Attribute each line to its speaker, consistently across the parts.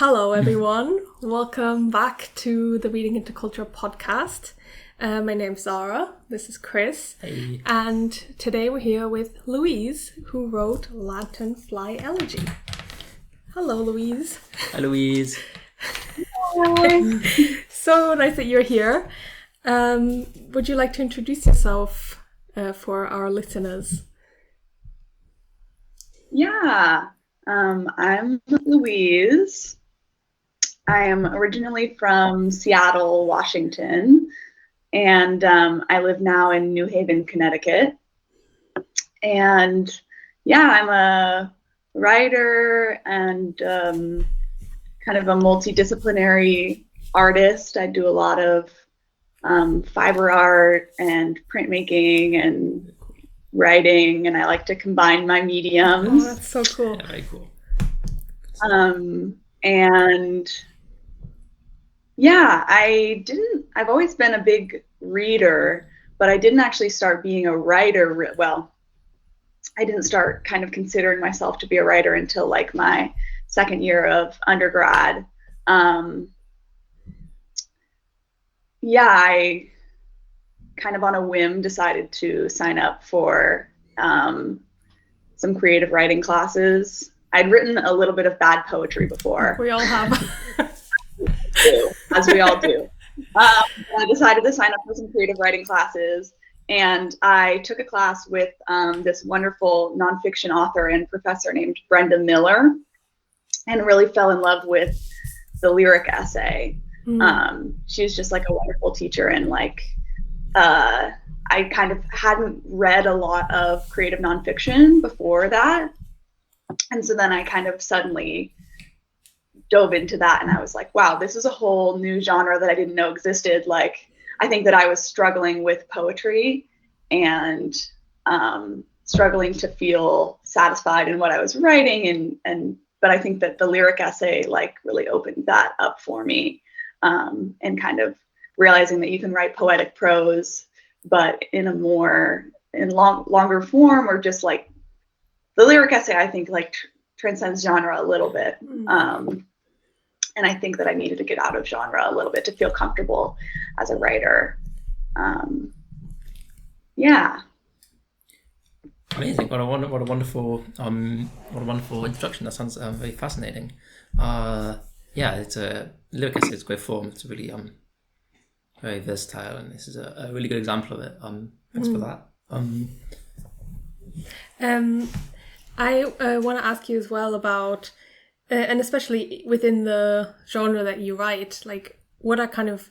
Speaker 1: Hello, everyone. Welcome back to the Reading into Culture podcast. My name's Zara. This is Chris.
Speaker 2: Hey.
Speaker 1: And today we're here with Louise, who wrote Lanternfly Elegy. Hello, Louise.
Speaker 2: Hi, Louise.
Speaker 1: Hi. So nice that you're here. Would you like to introduce yourself for our listeners?
Speaker 3: Yeah, I'm Louise. I am originally from Seattle, Washington, and I live now in New Haven, Connecticut. And yeah, I'm a writer and kind of a multidisciplinary artist. I do a lot of fiber art and printmaking and writing, and I like to combine my mediums.
Speaker 1: Oh, that's so cool.
Speaker 2: Yeah, very cool.
Speaker 3: And yeah, I've always been a big reader, but I didn't actually start being a writer. Well, I didn't start kind of considering myself to be a writer until like my second year of undergrad. I kind of on a whim decided to sign up for some creative writing classes. I'd written a little bit of bad poetry before.
Speaker 1: We all have.
Speaker 3: As we all do. I decided to sign up for some creative writing classes, and I took a class with this wonderful nonfiction author and professor named Brenda Miller, and really fell in love with the lyric essay. She was just like a wonderful teacher, and like I kind of hadn't read a lot of creative nonfiction before that, and so then I kind of suddenly dove into that, and I was like, wow, this is a whole new genre that I didn't know existed. Like, I think that I was struggling with poetry and struggling to feel satisfied in what I was writing, but I think that the lyric essay like really opened that up for me, and kind of realizing that you can write poetic prose, but in longer form, or just like the lyric essay, I think like transcends genre a little bit. And I think that I needed to get out of genre a little bit to feel comfortable as a writer. Yeah.
Speaker 2: Amazing! What a wonderful introduction. That sounds very fascinating. It's a lyric essay. It's great form. It's really very versatile, and this is a really good example of it. Thanks for that.
Speaker 1: I want to ask you as well about, and especially within the genre that you write, like what are kind of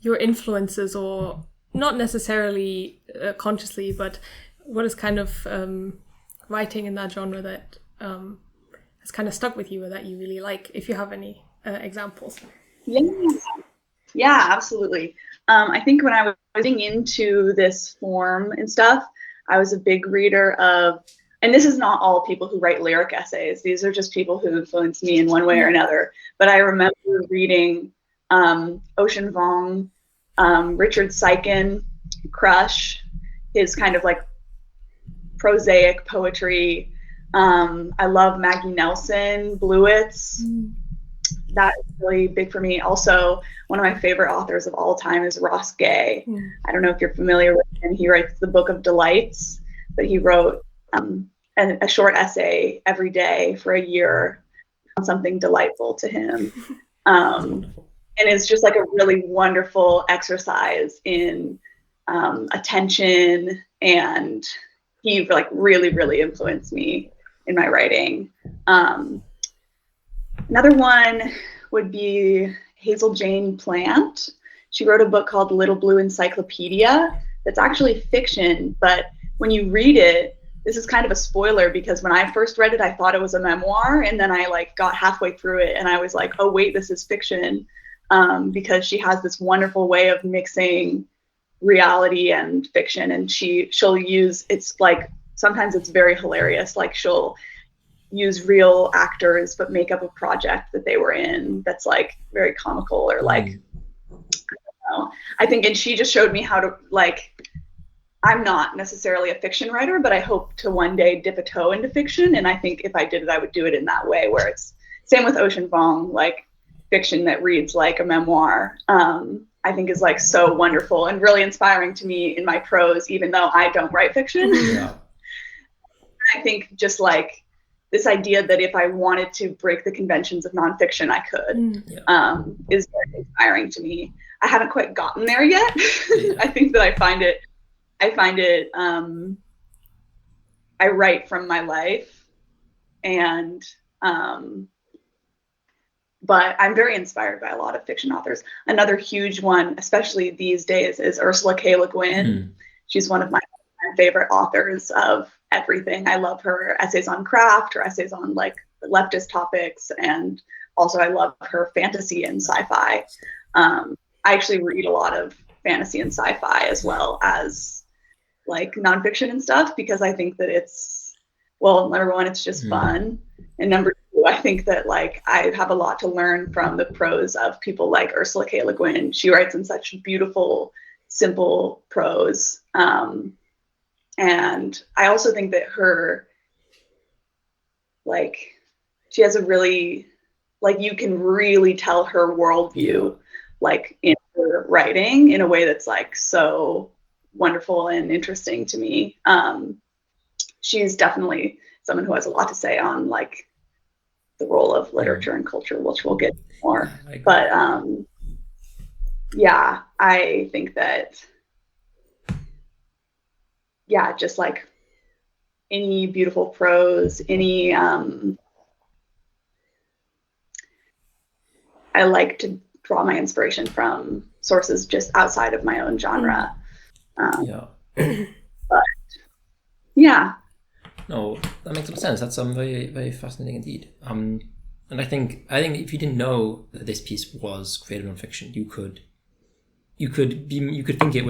Speaker 1: your influences, or not necessarily consciously, but what is kind of writing in that genre that has kind of stuck with you or that you really like, if you have any examples?
Speaker 3: Yeah, absolutely. I think when I was getting into this form and stuff, I was a big reader of, and this is not all people who write lyric essays. These are just people who influenced me in one way or another. But I remember reading Ocean Vuong, Richard Siken, Crush, his kind of like prosaic poetry. I love Maggie Nelson, Bluets. That is really big for me. Also, one of my favorite authors of all time is Ross Gay. I don't know if you're familiar with him. He writes the Book of Delights, but he wrote a short essay every day for a year on something delightful to him. And it's just like a really wonderful exercise in attention, and he like really, really influenced me in my writing. Another one would be Hazel Jane Plant. She wrote a book called Little Blue Encyclopedia that's actually fiction, but when you read it, this is kind of a spoiler because when I first read it, I thought it was a memoir, and then I like got halfway through it and I was like, oh wait, this is fiction, because she has this wonderful way of mixing reality and fiction, and she'll use, it's like sometimes it's very hilarious, like she'll use real actors but make up a project that they were in that's like very comical, or like I don't know. I think, and she just showed me how to, like, I'm not necessarily a fiction writer, but I hope to one day dip a toe into fiction, and I think if I did it, I would do it in that way where it's same with Ocean Vuong, like fiction that reads like a memoir. I think is like so wonderful and really inspiring to me in my prose, even though I don't write fiction.
Speaker 2: Yeah.
Speaker 3: I think just like this idea that if I wanted to break the conventions of nonfiction, I could, is very inspiring to me. I haven't quite gotten there yet. I think that I find it, I write from my life, and but I'm very inspired by a lot of fiction authors. Another huge one, especially these days, is Ursula K. Le Guin. She's one of my favorite authors of everything. I love her essays on craft, her essays on like leftist topics, and also I love her fantasy and sci-fi. I actually read a lot of fantasy and sci-fi as well as like nonfiction and stuff, because I think that it's, well, number one, it's just fun, and number two, I think that like I have a lot to learn from the prose of people like Ursula K. Le Guin. She writes in such beautiful, simple prose. And I also think that her, like, she has a really, like, you can really tell her worldview, like, in her writing in a way that's, like, so wonderful and interesting to me. She's definitely someone who has a lot to say on, like, the role of literature and culture, which we'll get more. But, yeah, I think that, yeah, just like any beautiful prose, any, I like to draw my inspiration from sources just outside of my own genre. But yeah.
Speaker 2: No, that makes a lot of sense. That's very, very fascinating indeed. And I think if you didn't know that this piece was creative nonfiction, you could think it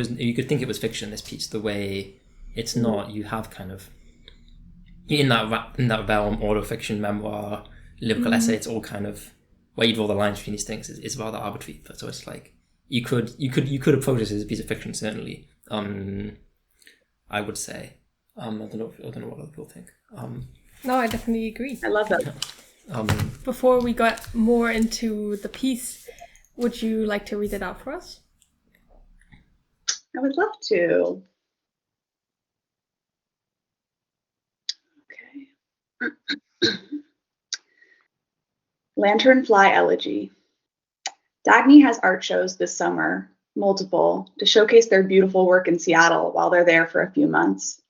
Speaker 2: was fiction. This piece, the way it's not, you have kind of in that realm, autofiction, memoir, lyrical essay. It's all kind of where you draw the lines between these things is rather arbitrary. So it's like you could approach this as a piece of fiction, certainly. I would say. I don't know what other people think.
Speaker 1: No, I definitely agree.
Speaker 3: I love that.
Speaker 1: Before we got more into the piece, would you like to read it out for us?
Speaker 3: I would love to. Okay. Lanternfly Elegy. Dagny has art shows this summer, multiple, to showcase their beautiful work in Seattle while they're there for a few months.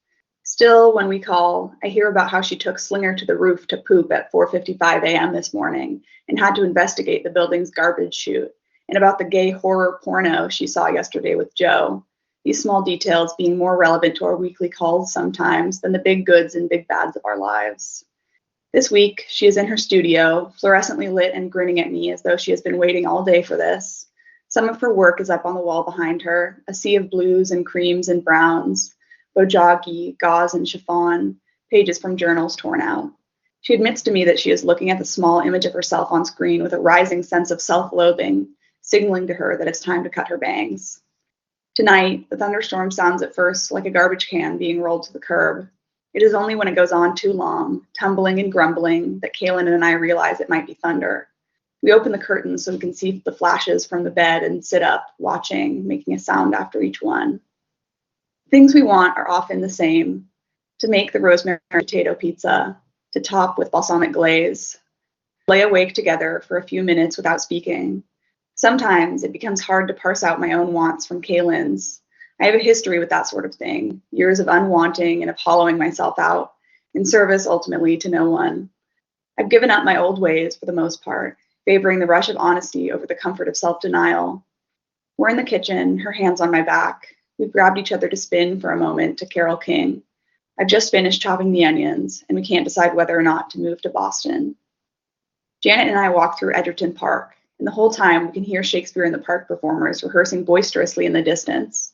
Speaker 3: Still, when we call, I hear about how she took Slinger to the roof to poop at 4:55 a.m. this morning and had to investigate the building's garbage chute, and about the gay horror porno she saw yesterday with Joe. These small details being more relevant to our weekly calls sometimes than the big goods and big bads of our lives. This week, she is in her studio, fluorescently lit and grinning at me as though she has been waiting all day for this. Some of her work is up on the wall behind her, a sea of blues and creams and browns, bojagi, gauze, and chiffon, pages from journals torn out. She admits to me that she is looking at the small image of herself on screen with a rising sense of self-loathing, signaling to her that it's time to cut her bangs. Tonight, the thunderstorm sounds at first like a garbage can being rolled to the curb. It is only when it goes on too long, tumbling and grumbling, that Kaylin and I realize it might be thunder. We open the curtains so we can see the flashes from the bed and sit up, watching, making a sound after each one. Things we want are often the same: to make the rosemary potato pizza, to top with balsamic glaze, lay awake together for a few minutes without speaking. Sometimes it becomes hard to parse out my own wants from Kaylin's. I have a history with that sort of thing, years of unwanting and of hollowing myself out, in service ultimately to no one. I've given up my old ways for the most part, favoring the rush of honesty over the comfort of self-denial. We're in the kitchen, her hands on my back. We've grabbed each other to spin for a moment to Carole King. I've just finished chopping the onions, and we can't decide whether or not to move to Boston. Janet and I walk through Edgerton Park, and the whole time we can hear Shakespeare in the Park performers rehearsing boisterously in the distance.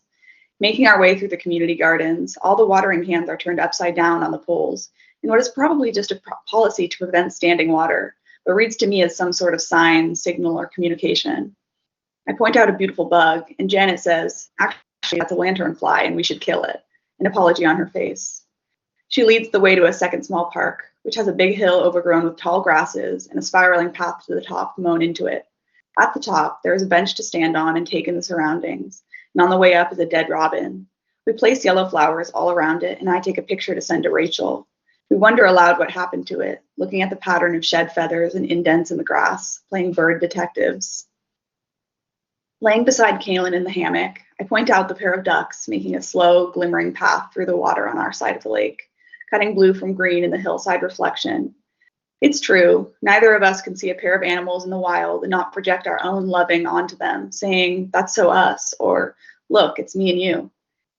Speaker 3: Making our way through the community gardens, all the watering cans are turned upside down on the poles, in what is probably just a policy to prevent standing water, but reads to me as some sort of sign, signal, or communication. I point out a beautiful bug, and Janet says, "Actually, that's a lanternfly, and we should kill it," an apology on her face. She leads the way to a second small park, which has a big hill overgrown with tall grasses and a spiraling path to the top mown into it. At the top, there is a bench to stand on and take in the surroundings, and on the way up is a dead robin. We place yellow flowers all around it, and I take a picture to send to Rachel. We wonder aloud what happened to it, looking at the pattern of shed feathers and indents in the grass, playing bird detectives. Laying beside Kaylin in the hammock, I point out the pair of ducks making a slow, glimmering path through the water on our side of the lake, cutting blue from green in the hillside reflection. It's true, neither of us can see a pair of animals in the wild and not project our own loving onto them, saying, "That's so us," or "Look, it's me and you."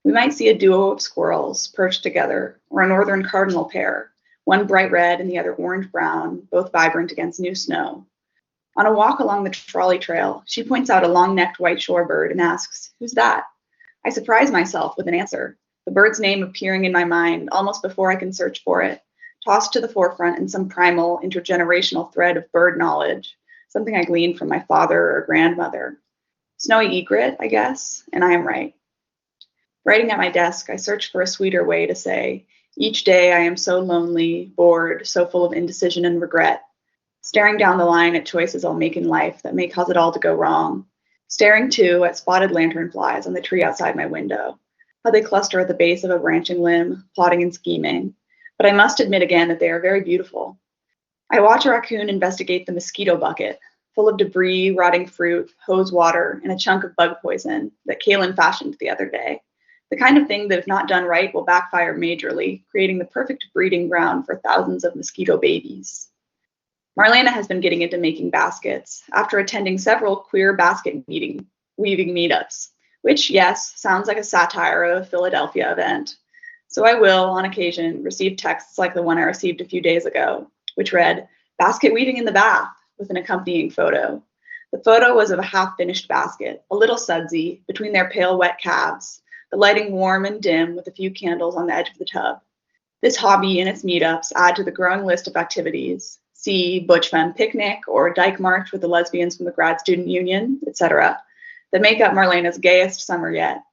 Speaker 3: We might see a duo of squirrels perched together, or a northern cardinal pair, one bright red and the other orange-brown, both vibrant against new snow. On a walk along the trolley trail, she points out a long-necked white shorebird and asks, "Who's that?" I surprise myself with an answer, the bird's name appearing in my mind almost before I can search for it, tossed to the forefront in some primal, intergenerational thread of bird knowledge, something I gleaned from my father or grandmother. Snowy egret, I guess, and I am right. Writing at my desk, I search for a sweeter way to say, "Each day I am so lonely, bored, so full of indecision and regret, staring down the line at choices I'll make in life that may cause it all to go wrong, staring too at spotted lanternflies on the tree outside my window, how they cluster at the base of a branching limb, plotting and scheming. But I must admit again that they are very beautiful. I watch a raccoon investigate the mosquito bucket, full of debris, rotting fruit, hose water, and a chunk of bug poison that Kaylin fashioned the other day. The kind of thing that, if not done right, will backfire majorly, creating the perfect breeding ground for thousands of mosquito babies. Marlena has been getting into making baskets after attending several queer basket weaving meetups, which, yes, sounds like a satire of a Philadelphia event. So I will, on occasion, receive texts like the one I received a few days ago, which read, "Basket weaving in the bath," with an accompanying photo. The photo was of a half-finished basket, a little sudsy, between their pale, wet calves, the lighting warm and dim with a few candles on the edge of the tub. This hobby and its meetups add to the growing list of activities. See Butch Femme Picnic or Dyke March with the lesbians from the Grad Student Union, etc., that make up Marlena's gayest summer yet.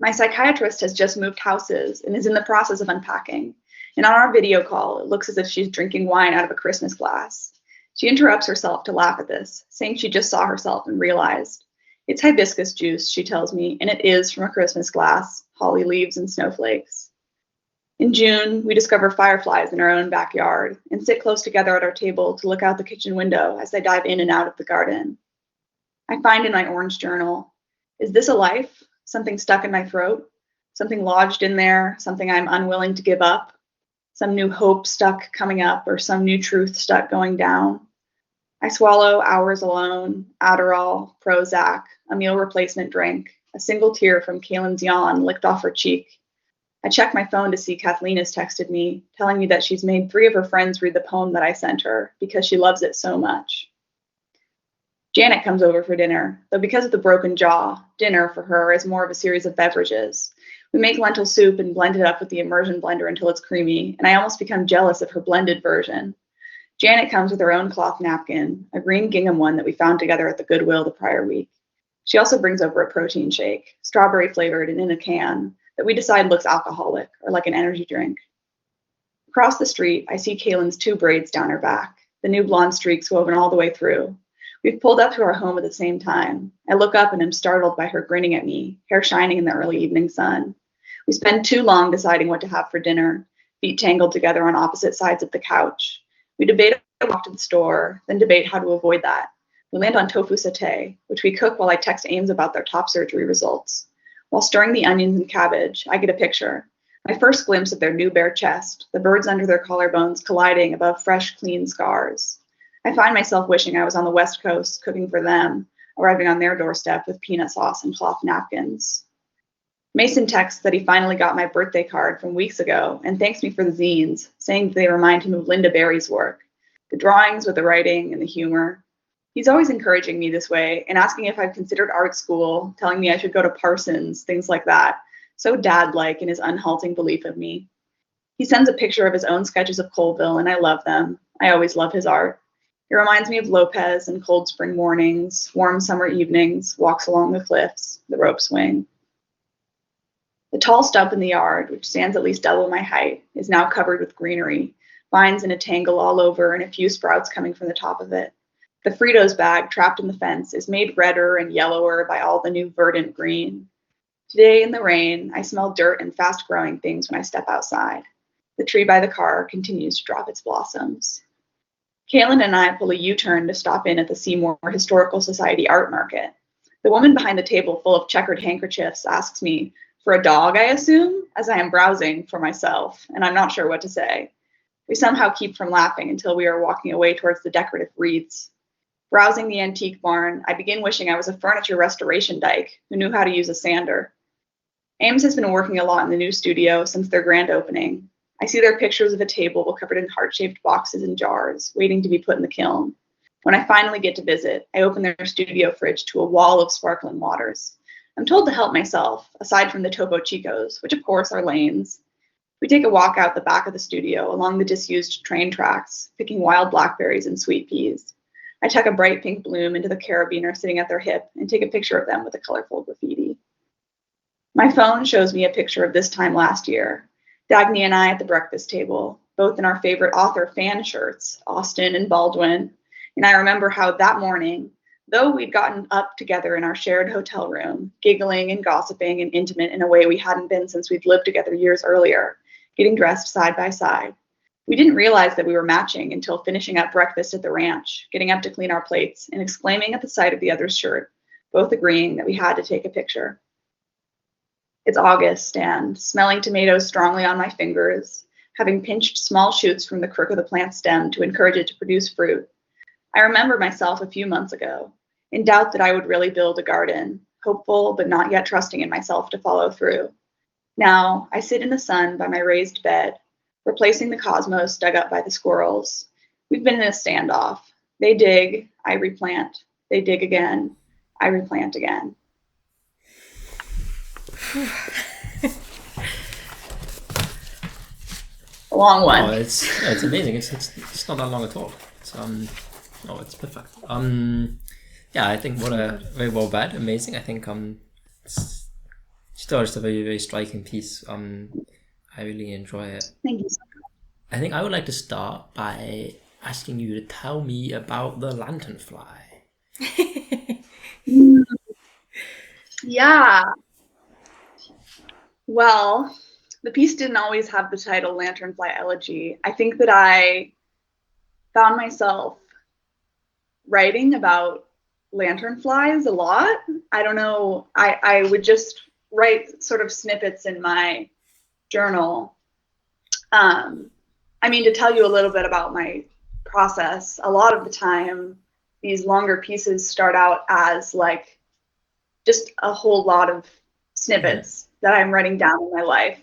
Speaker 3: My psychiatrist has just moved houses and is in the process of unpacking. And on our video call, it looks as if she's drinking wine out of a Christmas glass. She interrupts herself to laugh at this, saying she just saw herself and realized. "It's hibiscus juice," she tells me, "and it is from a Christmas glass, holly leaves and snowflakes." In June, we discover fireflies in our own backyard and sit close together at our table to look out the kitchen window as they dive in and out of the garden. I find in my orange journal, "Is this a life? Something stuck in my throat? Something lodged in there, something I'm unwilling to give up? Some new hope stuck coming up or some new truth stuck going down?" I swallow hours alone, Adderall, Prozac, a meal replacement drink, a single tear from Kaylin's yawn licked off her cheek. I check my phone to see Kathleen has texted me, telling me that she's made 3 of her friends read the poem that I sent her because she loves it so much. Janet comes over for dinner, though because of the broken jaw, dinner for her is more of a series of beverages. We make lentil soup and blend it up with the immersion blender until it's creamy, and I almost become jealous of her blended version. Janet comes with her own cloth napkin, a green gingham one that we found together at the Goodwill the prior week. She also brings over a protein shake, strawberry flavored and in a can, that we decide looks alcoholic or like an energy drink. Across the street, I see Kaylin's 2 braids down her back, the new blonde streaks woven all the way through. We've pulled up to our home at the same time. I look up and am startled by her grinning at me, hair shining in the early evening sun. We spend too long deciding what to have for dinner, feet tangled together on opposite sides of the couch. We debate a walk to the store, then debate how to avoid that. We land on tofu satay, which we cook while I text Ames about their top surgery results. While stirring the onions and cabbage, I get a picture. My first glimpse of their new bare chest, the birds under their collarbones colliding above fresh, clean scars. I find myself wishing I was on the West Coast cooking for them, arriving on their doorstep with peanut sauce and cloth napkins. Mason texts that he finally got my birthday card from weeks ago and thanks me for the zines, saying that they remind him of Linda Barry's work, the drawings with the writing and the humor. He's always encouraging me this way and asking if I've considered art school, telling me I should go to Parsons, things like that. So dad-like in his unhalting belief of me. He sends a picture of his own sketches of Colville, and I love them. I always love his art. It reminds me of Lopez and cold spring mornings, warm summer evenings, walks along the cliffs, the rope swing. The tall stump in the yard, which stands at least double my height, is now covered with greenery, vines in a tangle all over and a few sprouts coming from the top of it. The Fritos bag trapped in the fence is made redder and yellower by all the new verdant green. Today in the rain, I smell dirt and fast-growing things when I step outside. The tree by the car continues to drop its blossoms. Kaylin and I pull a U-turn to stop in at the Seymour Historical Society art market. The woman behind the table full of checkered handkerchiefs asks me, for a dog, I assume, as I am browsing for myself, and I'm not sure what to say. We somehow keep from laughing until we are walking away towards the decorative wreaths. Browsing the antique barn, I begin wishing I was a furniture restoration dyke who knew how to use a sander. Ames has been working a lot in the new studio since their grand opening. I see their pictures of a table covered in heart-shaped boxes and jars, waiting to be put in the kiln. When I finally get to visit, I open their studio fridge to a wall of sparkling waters. I'm told to help myself, aside from the Topo Chicos, which of course are lanes. We take a walk out the back of the studio along the disused train tracks, picking wild blackberries and sweet peas. I tuck a bright pink bloom into the carabiner sitting at their hip and take a picture of them with a colorful graffiti. My phone shows me a picture of this time last year. Dagny and I at the breakfast table, both in our favorite author fan shirts, Austen and Baldwin. And I remember how that morning, though we'd gotten up together in our shared hotel room, giggling and gossiping and intimate in a way we hadn't been since we'd lived together years earlier, getting dressed side by side. We didn't realize that we were matching until finishing up breakfast at the ranch, getting up to clean our plates, and exclaiming at the sight of the other's shirt, both agreeing that we had to take a picture. It's August, and smelling tomatoes strongly on my fingers, having pinched small shoots from the crook of the plant stem to encourage it to produce fruit, I remember myself a few months ago, in doubt that I would really build a garden, hopeful but not yet trusting in myself to follow through. Now, I sit in the sun by my raised bed, replacing the cosmos dug up by the squirrels. We've been in a standoff. They dig, I replant. They dig again, I replant again. A long one.
Speaker 2: Oh, it's amazing. It's not that long at all. It's perfect. Yeah, I think what a very well read, amazing. I think it's still just a very, very striking piece. I really enjoy it.
Speaker 3: Thank you so much.
Speaker 2: I think I would like to start by asking you to tell me about the Lanternfly.
Speaker 3: Yeah. Well, the piece didn't always have the title Lanternfly Elegy. I think that I found myself writing about lanternflies a lot. I don't know. I would just write sort of snippets in my journal. I mean, to tell you a little bit about my process, a lot of the time, these longer pieces start out as like just a whole lot of snippets that I'm writing down in my life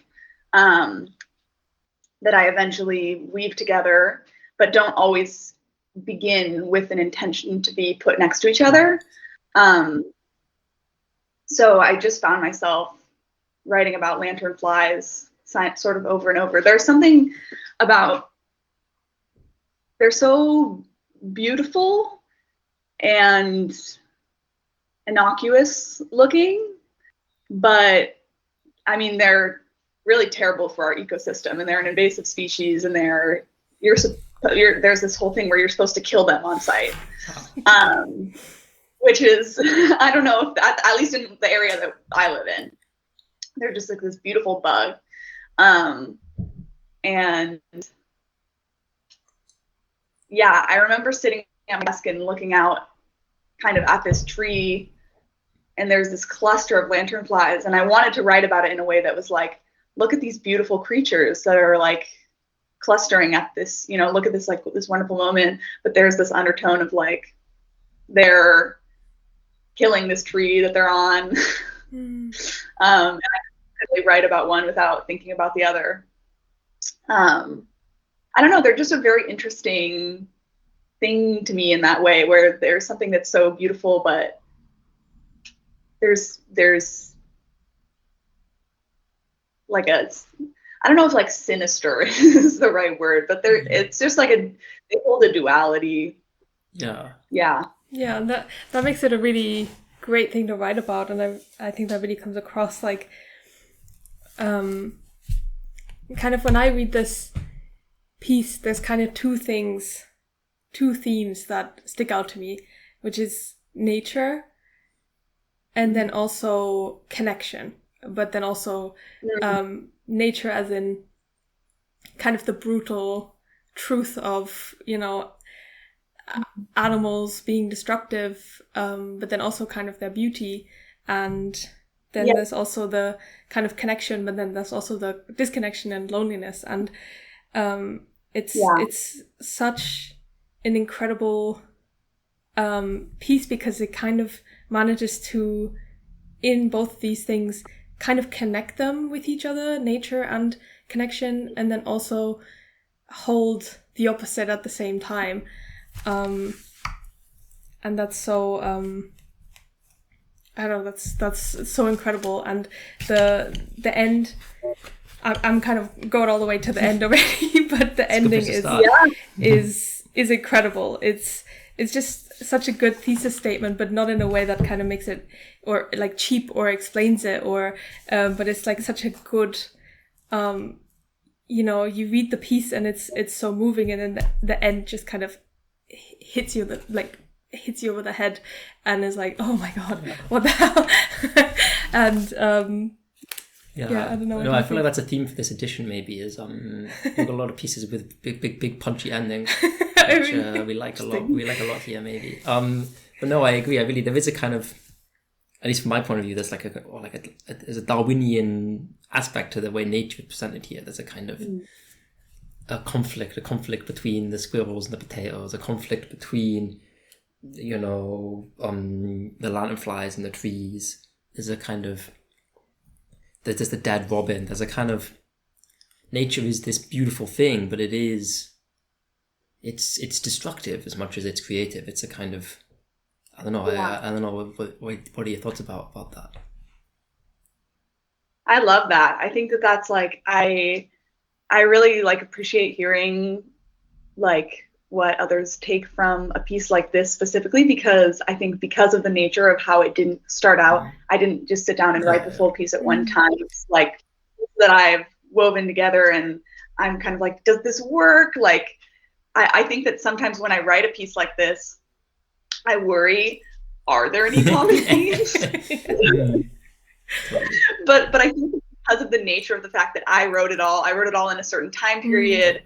Speaker 3: that I eventually weave together, but don't always begin with an intention to be put next to each other. So I just found myself writing about lanternflies sort of over and over. There's something about, they're so beautiful and innocuous looking, but I mean, they're really terrible for our ecosystem, and they're an invasive species, and there's this whole thing where you're supposed to kill them on site, which is, I don't know if that, at least in the area that I live in, they're just like this beautiful bug. And yeah, I remember sitting at my desk and looking out kind of at this tree, and there's this cluster of lanternflies, and I wanted to write about it in a way that was like, look at these beautiful creatures that are like clustering at this, you know, look at this, like this wonderful moment, but there's this undertone of like, they're killing this tree that they're on. And I couldn't really write about one without thinking about the other. I don't know, they're just a very interesting thing to me in that way, where there's something that's so beautiful, but there's like a, I don't know if like sinister is the right word, but it's just like they hold a duality.
Speaker 2: Yeah.
Speaker 1: And that makes it a really great thing to write about, and I think that really comes across like kind of when I read this, piece, there's kind of two themes that stick out to me, which is nature and then also connection, but then also nature as in kind of the brutal truth of, animals being destructive, but then also kind of their beauty. And then there's also the kind of connection, but then there's also the disconnection and loneliness. And it's such an incredible piece because it kind of manages to, in both these things, kind of connect them with each other, nature and connection, and then also hold the opposite at the same time. And that's so I don't know, that's so incredible. And the end, I'm kind of going all the way to the end already, but the ending is incredible. It's just such a good thesis statement, but not in a way that kind of makes it or like cheap or explains it, or but it's like such a good you read the piece and it's so moving, and then the end just kind of hits you over the head and is like, oh my god, what the hell. And I don't know.
Speaker 2: No, I feel like that's a theme for this edition. Maybe is we've got a lot of pieces with big punchy endings, which we like a lot. We like a lot here, maybe. But no, I agree. There is a kind of, at least from my point of view, there's there's a Darwinian aspect to the way nature is presented here. There's a kind of a conflict between the squirrels and the potatoes, a conflict between the lanternflies and the trees. There's a kind of, there's the dead robin. There's a kind of, nature is this beautiful thing, but it's destructive as much as it's creative. It's a kind of, I don't know. Yeah. I don't know. What are your thoughts about that?
Speaker 3: I love that. I think that's like, I really appreciate hearing what others take from a piece like this specifically, because I think because of the nature of how it didn't start out, I didn't just sit down and write the full piece at one time. It's like that I've woven together, and I'm kind of like, does this work? I think that sometimes when I write a piece like this, I worry, are there any common themes? But I think because of the nature of the fact that I wrote it all in a certain time period.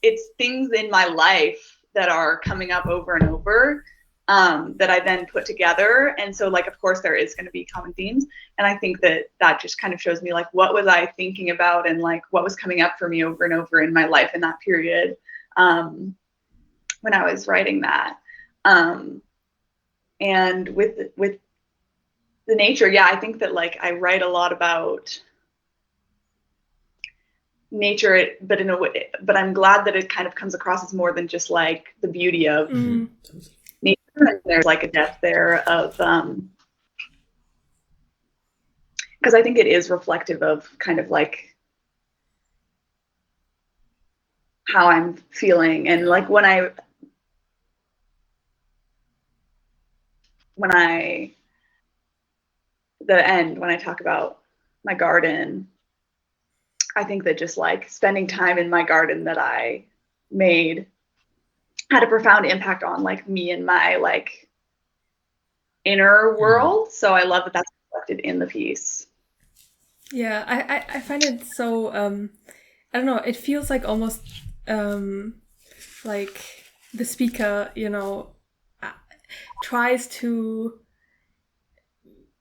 Speaker 3: It's things in my life that are coming up over and over that I then put together. And so of course there is going to be common themes. And I think that just kind of shows me what was I thinking about, and what was coming up for me over and over in my life in that period when I was writing that. And with the nature, I think that I write a lot about nature, but in a way, but I'm glad that it kind of comes across as more than just the beauty of nature. And there's a depth there of because I think it is reflective of kind of how I'm feeling, and when I talk about my garden, I think that just spending time in my garden that I made had a profound impact on me and my inner world. So I love that that's reflected in the piece.
Speaker 1: Yeah, I find it so I don't know, it feels almost the speaker, tries to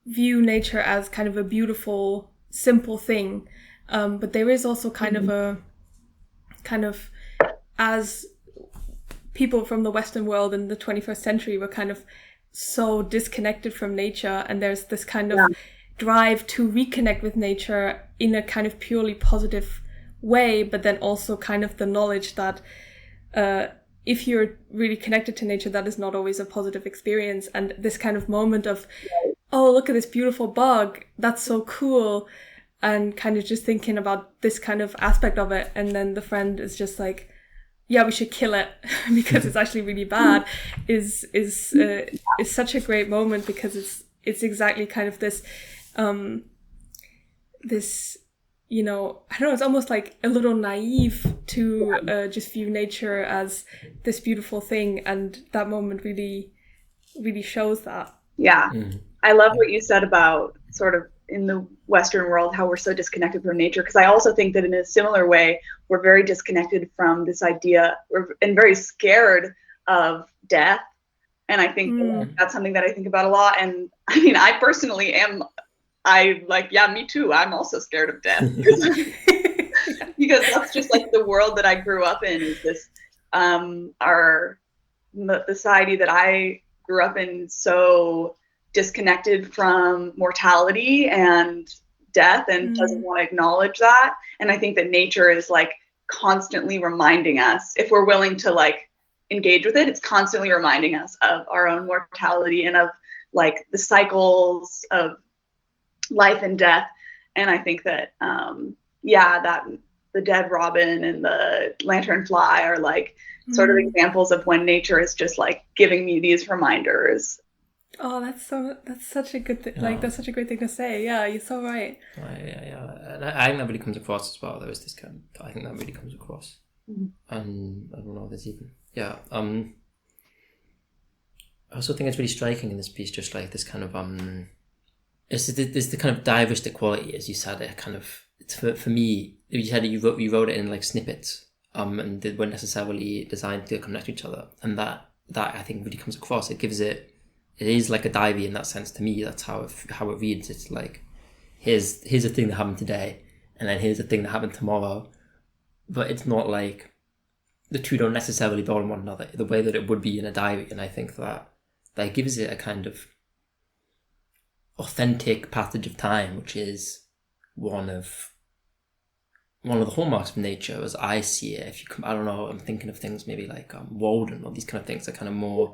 Speaker 1: view nature as kind of a beautiful, simple thing. But there is also kind of as people from the Western world in the 21st century were kind of so disconnected from nature, and there's this kind of drive to reconnect with nature in a kind of purely positive way, but then also kind of the knowledge that if you're really connected to nature, that is not always a positive experience. And this kind of moment of, oh, look at this beautiful bug, that's so cool, and kind of just thinking about this kind of aspect of it. And then the friend is just like, yeah, we should kill it because it's actually really bad, is such a great moment, because it's exactly kind of this this I don't know, it's almost like a little naive to just view nature as this beautiful thing, and that moment really, really shows that.
Speaker 3: Yeah. I love what you said about sort of in the Western world, how we're so disconnected from nature. Because I also think that in a similar way, we're very disconnected from this idea and very scared of death. And I think that's something that I think about a lot. And I mean, I personally am, yeah, me too. I'm also scared of death. Because that's just like the world that I grew up in, is this, the society that I grew up in, so disconnected from mortality and death, and doesn't want to acknowledge that. And I think that nature is like constantly reminding us, if we're willing to like engage with it, it's constantly reminding us of our own mortality and of like the cycles of life and death. And I think that that the dead robin and the lanternfly are like sort of examples of when nature is just like giving me these reminders.
Speaker 1: Oh, that's such a good thing. Like, that's such a great thing to say. Yeah, you're so right.
Speaker 2: Yeah. And I think that really comes across as well. There is this kind of, I think that really comes across. And I don't know if there's even, I also think it's really striking in this piece, just like this kind of, there's the kind of diaristic quality, as you said, it kind of, for me, you said you wrote it in like snippets, and they weren't necessarily designed to connect to each other. And that I think really comes across. It gives it is like a diary in that sense to me. That's how it reads. It's like, here's a thing that happened today, and then here's a thing that happened tomorrow. But it's not like the two don't necessarily build on one another the way that it would be in a diary. And I think that gives it a kind of authentic passage of time, which is one of the hallmarks of nature as I see it. If you I don't know, I'm thinking of things maybe like Walden or these kind of things that kind of more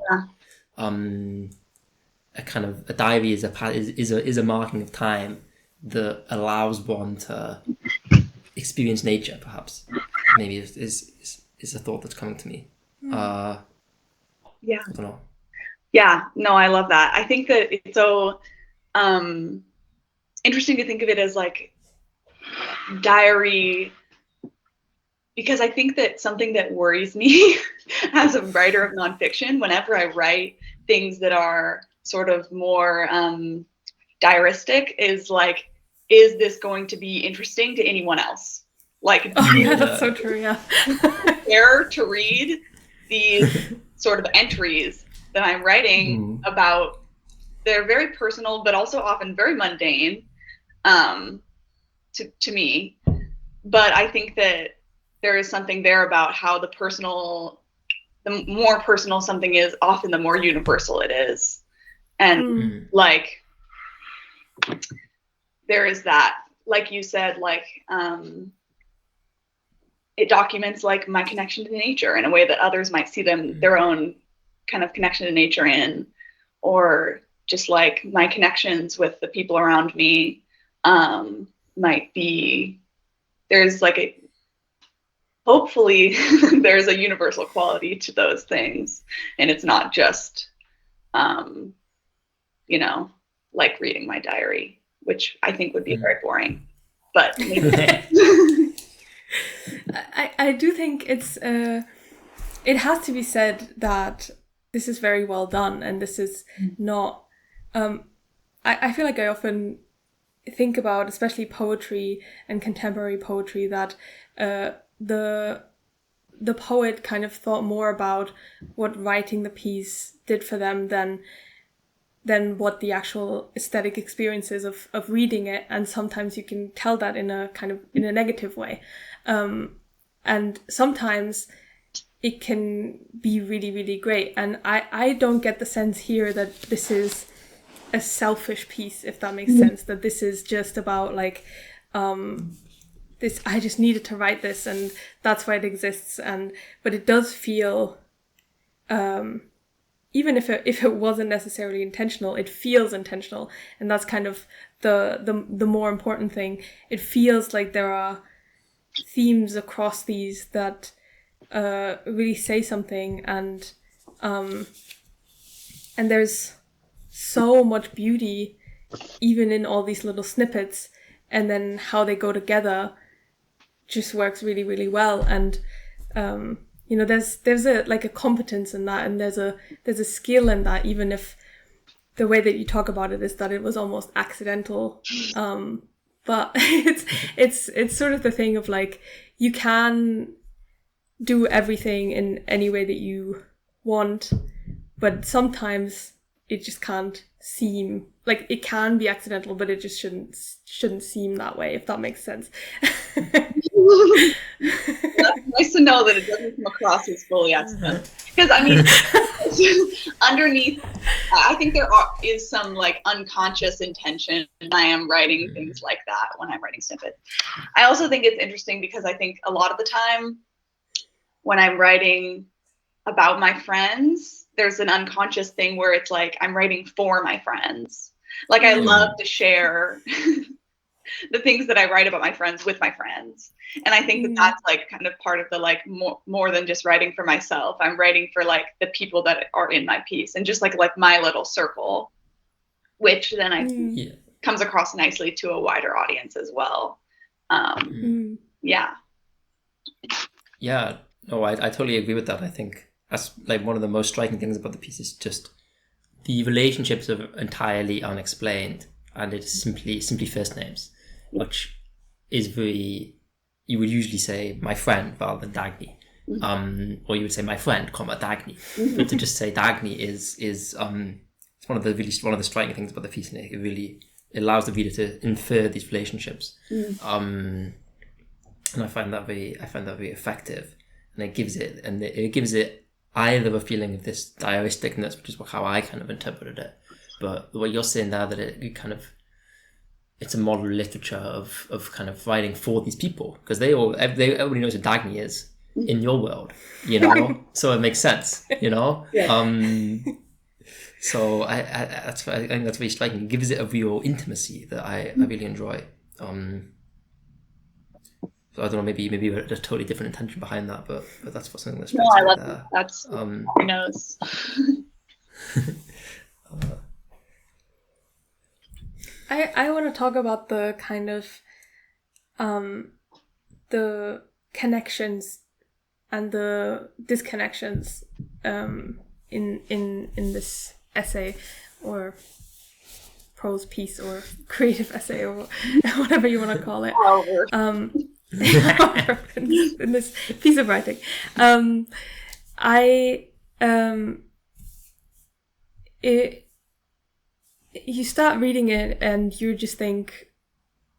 Speaker 2: a kind of a diary is a marking of time that allows one to experience nature, perhaps. Maybe is a thought that's coming to me. I don't know.
Speaker 3: Yeah, no, I love that. I think that it's so interesting to think of it as like diary, because I think that something that worries me as a writer of nonfiction, whenever I write things that are sort of more diaristic, is like, is this going to be interesting to anyone else? Like,
Speaker 1: that's so true. Yeah.
Speaker 3: care to read these sort of entries that I'm writing about? They're very personal, but also often very mundane to me. But I think that there is something there about how the more personal something is, often the more universal it is. And like, there is that, like you said, like, it documents like my connection to nature in a way that others might see their own kind of connection to nature in, or just like my connections with the people around me might be, there's like hopefully there's a universal quality to those things, and it's not just like reading my diary, which I think would be very boring, but maybe.
Speaker 1: I do think it's it has to be said that this is very well done, and this is not I feel like I often think about, especially poetry and contemporary poetry, that the poet kind of thought more about what writing the piece did for them than what the actual aesthetic experiences of reading it. And sometimes you can tell that in a negative way. And sometimes it can be really, really great. And I don't get the sense here that this is a selfish piece, if that makes sense, that this is just about like, this, I just needed to write this and that's why it exists. But it does feel, even if it wasn't necessarily intentional, it feels intentional. And that's kind of the more important thing. It feels like there are themes across these that really say something, and there's so much beauty even in all these little snippets. and then how they go together just works really, really well. And there's a competence in that, and there's a skill in that, even if the way that you talk about it is that it was almost accidental. But it's sort of the thing of like, you can do everything in any way that you want, but sometimes it just can't seem like, it can be accidental, but it just shouldn't seem that way, if that makes sense.
Speaker 3: That's nice to know that it doesn't come across as fully accidental. Because I mean, underneath, I think there is some like unconscious intention. I am writing things like that when I'm writing snippets. I also think it's interesting because I think a lot of the time when I'm writing about my friends, there's an unconscious thing where it's like I'm writing for my friends. Like I love to share the things that I write about my friends with my friends. And I think that that's like kind of part of the like more than just writing for myself. I'm writing for like the people that are in my piece, and just like my little circle, which then I think comes across nicely to a wider audience as well. Yeah.
Speaker 2: Yeah, no, I totally agree with that. I think that's like one of the most striking things about the piece is just the relationships are entirely unexplained, and it's simply first names, which is very, you would usually say my friend rather than Dagny, or you would say my friend, comma Dagny. But to just say Dagny is it's one of the striking things about the piece, and it really allows the reader to infer these relationships. And I find that very effective, and it gives it either a feeling of this diaristicness, which is how I kind of interpreted it, but what you're saying there, that it's a model literature of kind of writing for these people, because everybody knows who Dagny is in your world, so it makes sense, so I think that's very striking. It gives it a real intimacy that I really enjoy. So I don't know, maybe there's a totally different intention behind that, but that's something that's
Speaker 3: no, I love that. That's who knows.
Speaker 1: I want to talk about the kind of the connections and the disconnections in this essay, or prose piece, or creative essay, or whatever you want to call it. In this piece of writing, you start reading it and you just think,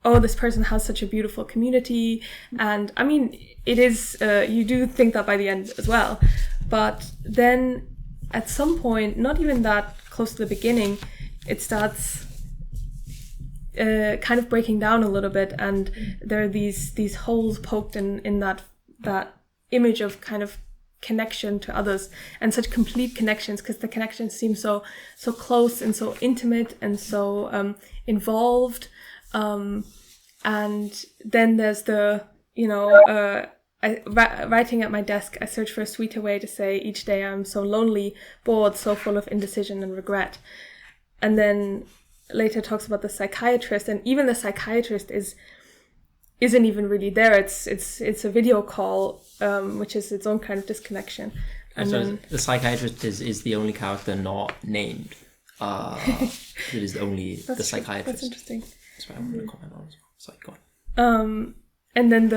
Speaker 1: oh, this person has such a beautiful community. And I mean, it is, you do think that by the end as well. But then at some point, not even that close to the beginning, it starts kind of breaking down a little bit. And there are these holes poked in that image of kind of connection to others, and such complete connections, because the connections seem so close and so intimate and so involved, and then there's the writing at my desk, I search for a sweeter way to say each day I'm so lonely, bored, so full of indecision and regret. And then later talks about the psychiatrist, and even the psychiatrist isn't even really there. It's a video call, which is its own kind of disconnection. And
Speaker 2: so
Speaker 1: then
Speaker 2: the psychiatrist is the only character not named. It is only the psychiatrist.
Speaker 1: That's interesting.
Speaker 2: That's what I want to comment on. Sorry, go on.
Speaker 1: And then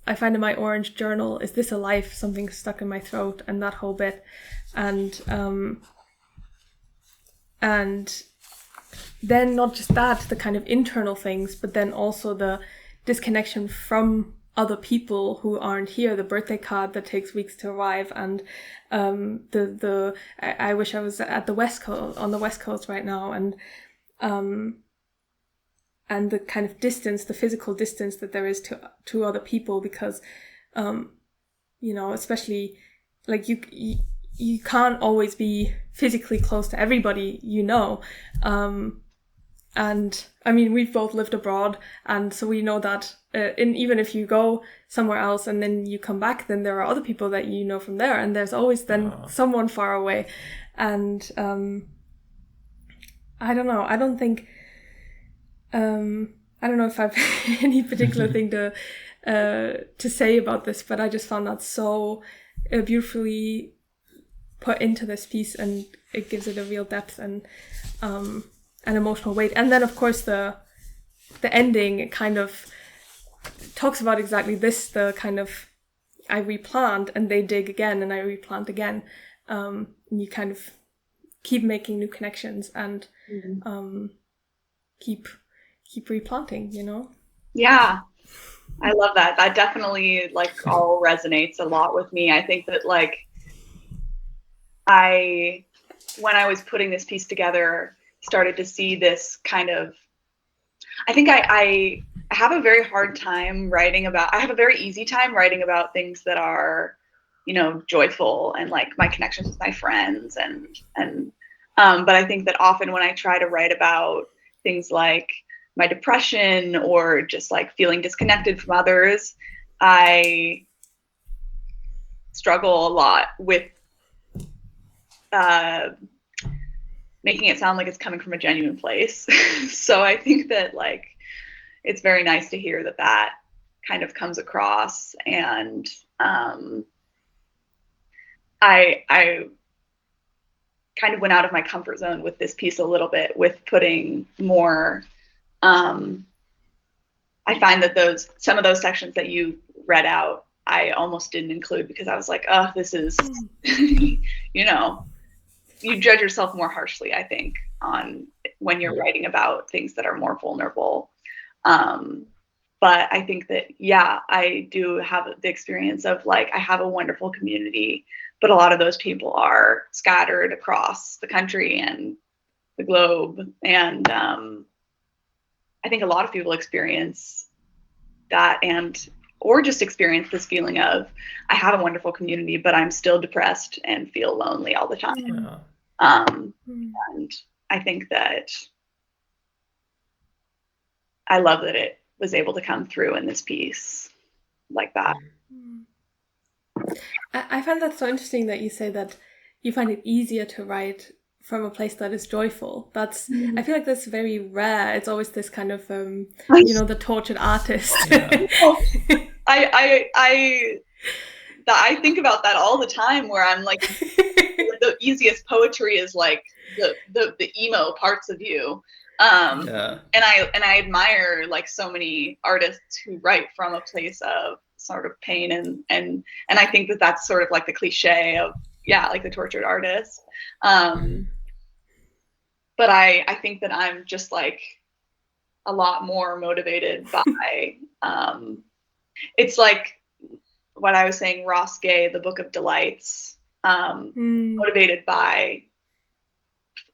Speaker 1: I find in my orange journal, is this a life? Something stuck in my throat, and that whole bit, and then not just that, the kind of internal things, but then also the disconnection from other people who aren't here, the birthday card that takes weeks to arrive, and I wish I was at the West Coast, on the West Coast right now, and the kind of distance, the physical distance that there is to other people, because especially like you can't always be physically close to everybody, and I mean, we've both lived abroad, and so we know that even if you go somewhere else and then you come back, then there are other people that you know from there, and there's always then someone far away. And I don't know, I don't think I don't know if I've any particular thing to say about this, but I just found that so beautifully put into this piece, and it gives it a real depth and an emotional weight. And then, of course, the ending, it kind of talks about exactly this, the kind of, I replant and they dig again and I replant again. And you kind of keep making new connections and keep replanting, you know?
Speaker 3: Yeah. I love that. That definitely like all resonates a lot with me. I think that like when I was putting this piece together, started to see this kind of, I think I have a very hard time I have a very easy time writing about things that are, you know, joyful and like my connections with my friends but I think that often when I try to write about things like my depression or just like feeling disconnected from others, I struggle a lot with making it sound like it's coming from a genuine place. So I think that like it's very nice to hear that kind of comes across. And I kind of went out of my comfort zone with this piece a little bit with putting more. I find that some of those sections that you read out, I almost didn't include because I was like, oh, this is, you know, you judge yourself more harshly, I think, on when you're writing about things that are more vulnerable. But I think that, yeah, I do have the experience of like, I have a wonderful community, but a lot of those people are scattered across the country and the globe. And I think a lot of people experience that or just experience this feeling of, I have a wonderful community, but I'm still depressed and feel lonely all the time.
Speaker 2: Yeah.
Speaker 3: And I think that I love that it was able to come through in this piece like that.
Speaker 1: I find that so interesting that you say that you find it easier to write from a place that is joyful. That's I feel like that's very rare. It's always this kind of you know, the tortured artist.
Speaker 2: Yeah.
Speaker 3: I think about that all the time, where I'm like, the easiest poetry is like the emo parts of you.
Speaker 2: Yeah.
Speaker 3: And I admire like so many artists who write from a place of sort of pain and I think that that's sort of like the cliche of, yeah, like the tortured artist. But I think that I'm just like a lot more motivated by it's like what I was saying, Ross Gay, The Book of Delights, motivated by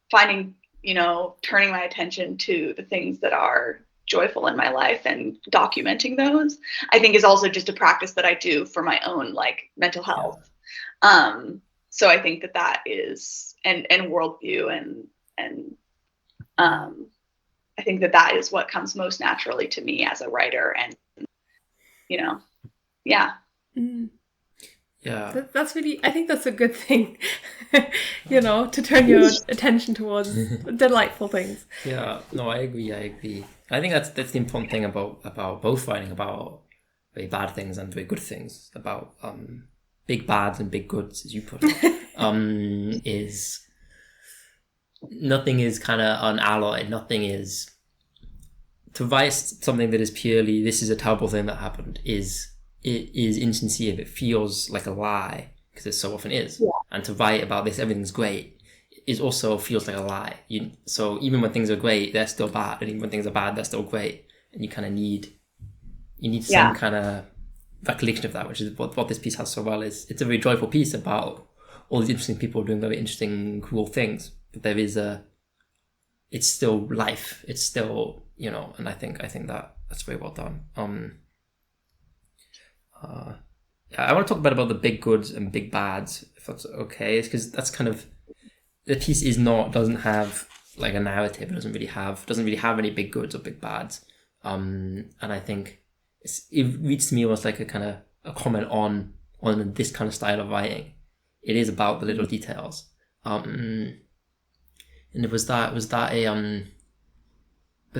Speaker 3: finding, you know, turning my attention to the things that are joyful in my life and documenting those, I think is also just a practice that I do for my own like mental health. So I think that is and worldview and I think that is what comes most naturally to me as a writer, and you know, yeah.
Speaker 2: Yeah.
Speaker 1: That's really, I think that's a good thing, you know, to turn your attention towards delightful things.
Speaker 2: Yeah, no, I agree. I think that's the important thing about both writing about very bad things and very good things, about big bads and big goods, as you put it, is nothing is kind of unalloyed. Nothing is, to write something that is purely, this is a terrible thing that happened, is insincere. It feels like a lie, because it so often is. Yeah. And to write about this, everything's great, it also feels like a lie. So even when things are great, they're still bad, and even when things are bad, they're still great. And you kind of need some kind of recollection of that, which is what this piece has so well. Is it's a very joyful piece about all these interesting people doing very interesting, cool things. But there is it's still life. It's still, you know, and I think that's very well done. I want to talk about the big goods and big bads, if that's okay. It's because that's kind of, the piece doesn't have like a narrative. It doesn't really have any big goods or big bads. And I think it reads to me almost like a kind of a comment on this kind of style of writing. It is about the little details. And was that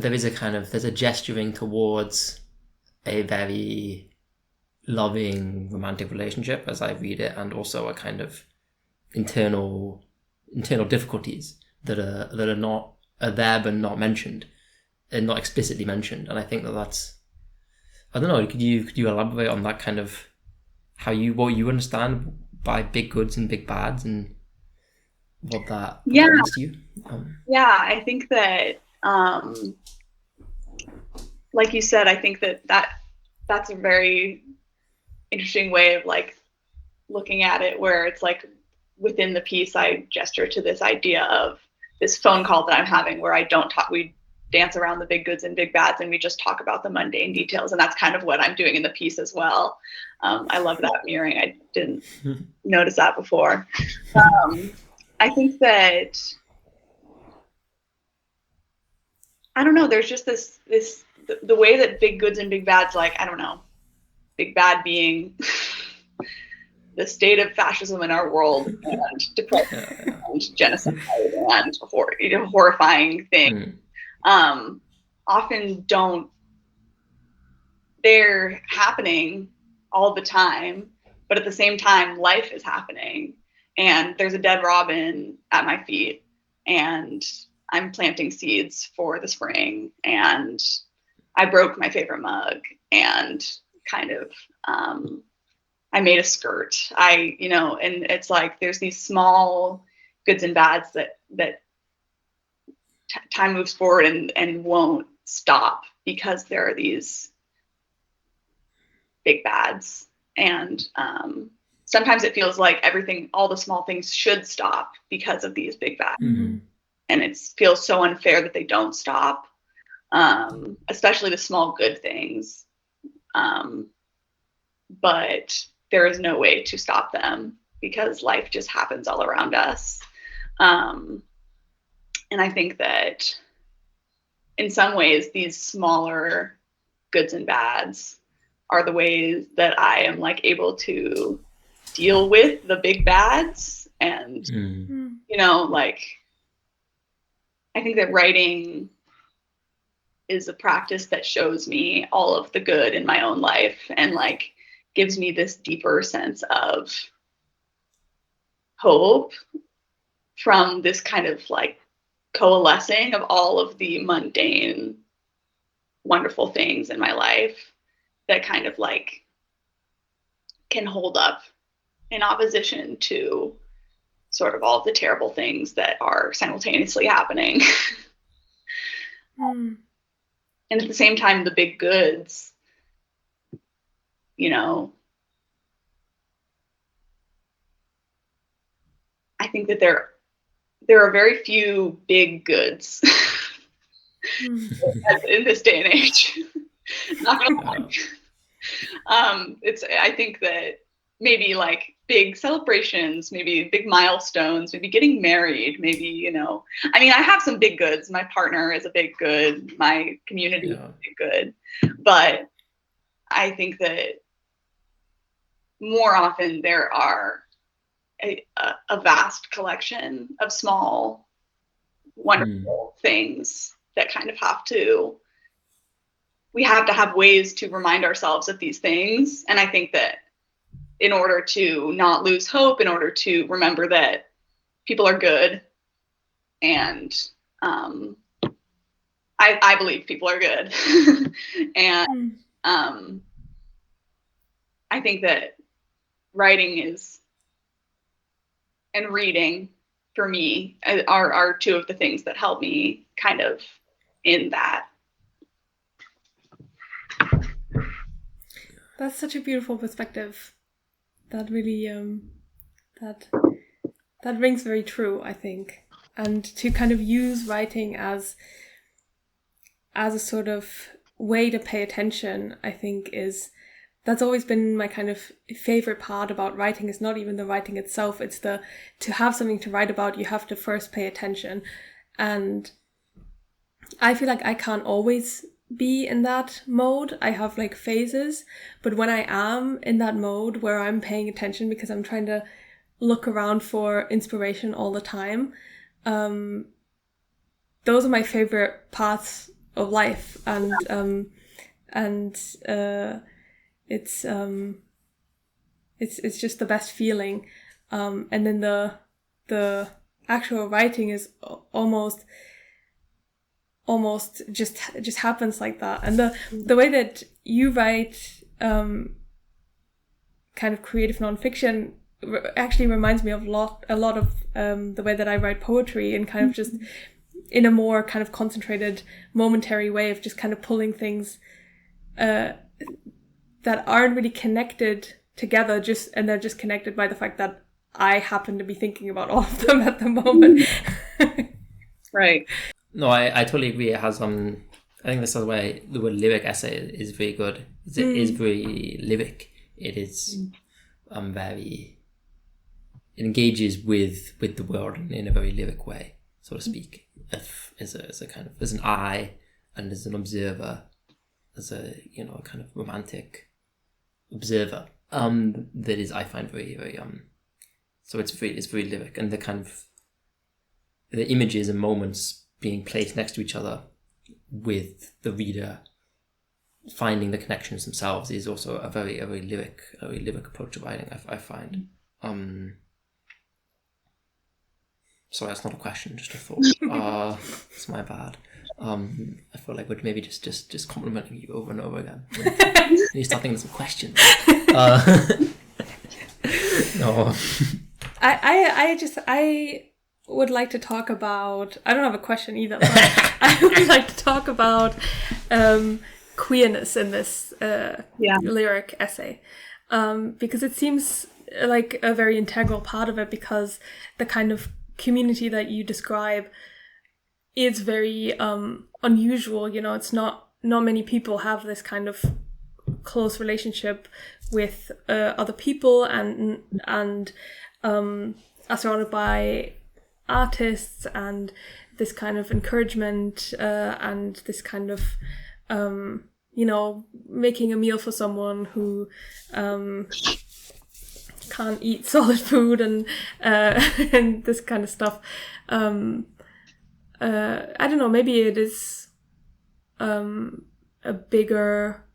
Speaker 2: there is there's a gesturing towards a very loving romantic relationship as I read it, and also a kind of internal difficulties that are there but not mentioned and not explicitly mentioned. And I think that's, I don't know, could you elaborate on that kind of what you understand by big goods and big bads, and what that means to you?
Speaker 3: I think that like you said, I think that's a very interesting way of like looking at it, where it's like within the piece I gesture to this idea of this phone call that I'm having where we dance around the big goods and big bads, and we just talk about the mundane details. And that's kind of what I'm doing in the piece as well. I love that mirroring. I didn't notice that before. I think that, I don't know, there's just the way that big goods and big bads, like, I don't know, big bad being the state of fascism in our world, and depression and genocide and horrifying things, often they're happening all the time, but at the same time, life is happening, and there's a dead robin at my feet, and I'm planting seeds for the spring, and I broke my favorite mug, and kind of, I made a skirt, and it's like, there's these small goods and bads that time moves forward and won't stop, because there are these big bads. And sometimes it feels like all the small things should stop because of these big bads.
Speaker 2: Mm-hmm.
Speaker 3: And it feels so unfair that they don't stop, especially the small good things. But there is no way to stop them, because life just happens all around us. And I think that in some ways, these smaller goods and bads are the ways that I am like able to deal with the big bads. And, like, I think that writing is a practice that shows me all of the good in my own life, and like gives me this deeper sense of hope from this kind of like coalescing of all of the mundane, wonderful things in my life that kind of like can hold up in opposition to sort of all of the terrible things that are simultaneously happening. And at the same time, the big goods, I think that there are very few big goods in this day and age. Not gonna lie. I think that maybe like big celebrations, maybe big milestones, maybe getting married, maybe, I mean, I have some big goods. My partner is a big good. My community is a big good. But I think that more often there are a vast collection of small, wonderful things that kind of we have to have ways to remind ourselves of these things. And I think that in order to not lose hope, in order to remember that people are good, and I believe people are good. And I think that writing and reading for me are two of the things that help me kind of in that.
Speaker 1: That's such a beautiful perspective. That really, that rings very true, I think. And to kind of use writing as a sort of way to pay attention, I think that's always been my kind of favorite part about writing. Is not even the writing itself, it's to have something to write about, you have to first pay attention. And I feel like I can't always be in that mode. I have like phases, but when I am in that mode where I'm paying attention because I'm trying to look around for inspiration all the time, those are my favorite parts life, and it's just the best feeling, and then the actual writing is almost just happens like that. And the way that you write kind of creative nonfiction actually reminds me of a lot of the way that I write poetry, and kind of just in a more kind of concentrated, momentary way of just kind of pulling things that aren't really connected together, and they're just connected by the fact that I happen to be thinking about all of them at the moment.
Speaker 3: Right.
Speaker 2: No, I totally agree. It has I think that's the way the word lyric essay is very good. It is very lyric. It is very, it engages with the world in a very lyric way, so to speak. As a kind of, as an eye and as an observer, as a a kind of romantic observer. That is, I find very very so it's very lyric, and the kind of the images and moments being placed next to each other with the reader finding the connections themselves is also a very lyric approach to writing, I find. Sorry, that's not a question, just a thought. It's my bad. I feel like we're maybe just complimenting you over and over again. You start thinking of some questions. No.
Speaker 1: I would like to talk about, I don't have a question either, but I would like to talk about queerness in this lyric essay, because it seems like a very integral part of it, because the kind of community that you describe is very unusual. It's not many people have this kind of close relationship with other people, and are surrounded by artists, and this kind of encouragement, and this kind of making a meal for someone who can't eat solid food, and this kind of stuff. I don't know, maybe it is a bigger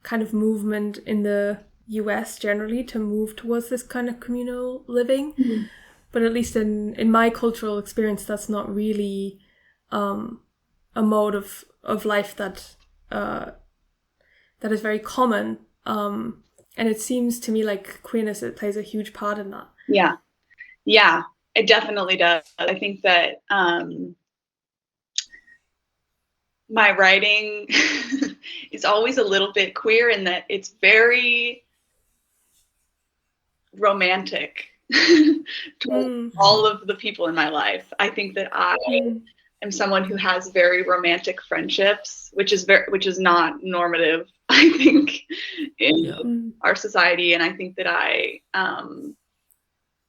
Speaker 1: kind of movement in the US generally to move towards this kind of communal living. Mm-hmm. But at least in my cultural experience, that's not really a mode of life that is very common. And it seems to me like queerness, it plays a huge part in that.
Speaker 3: Yeah, it definitely does. I think that my writing is always a little bit queer in that it's very romantic towards all of the people in my life. I think that I am someone who has very romantic friendships, which is not normative, I think, in our society. And I think that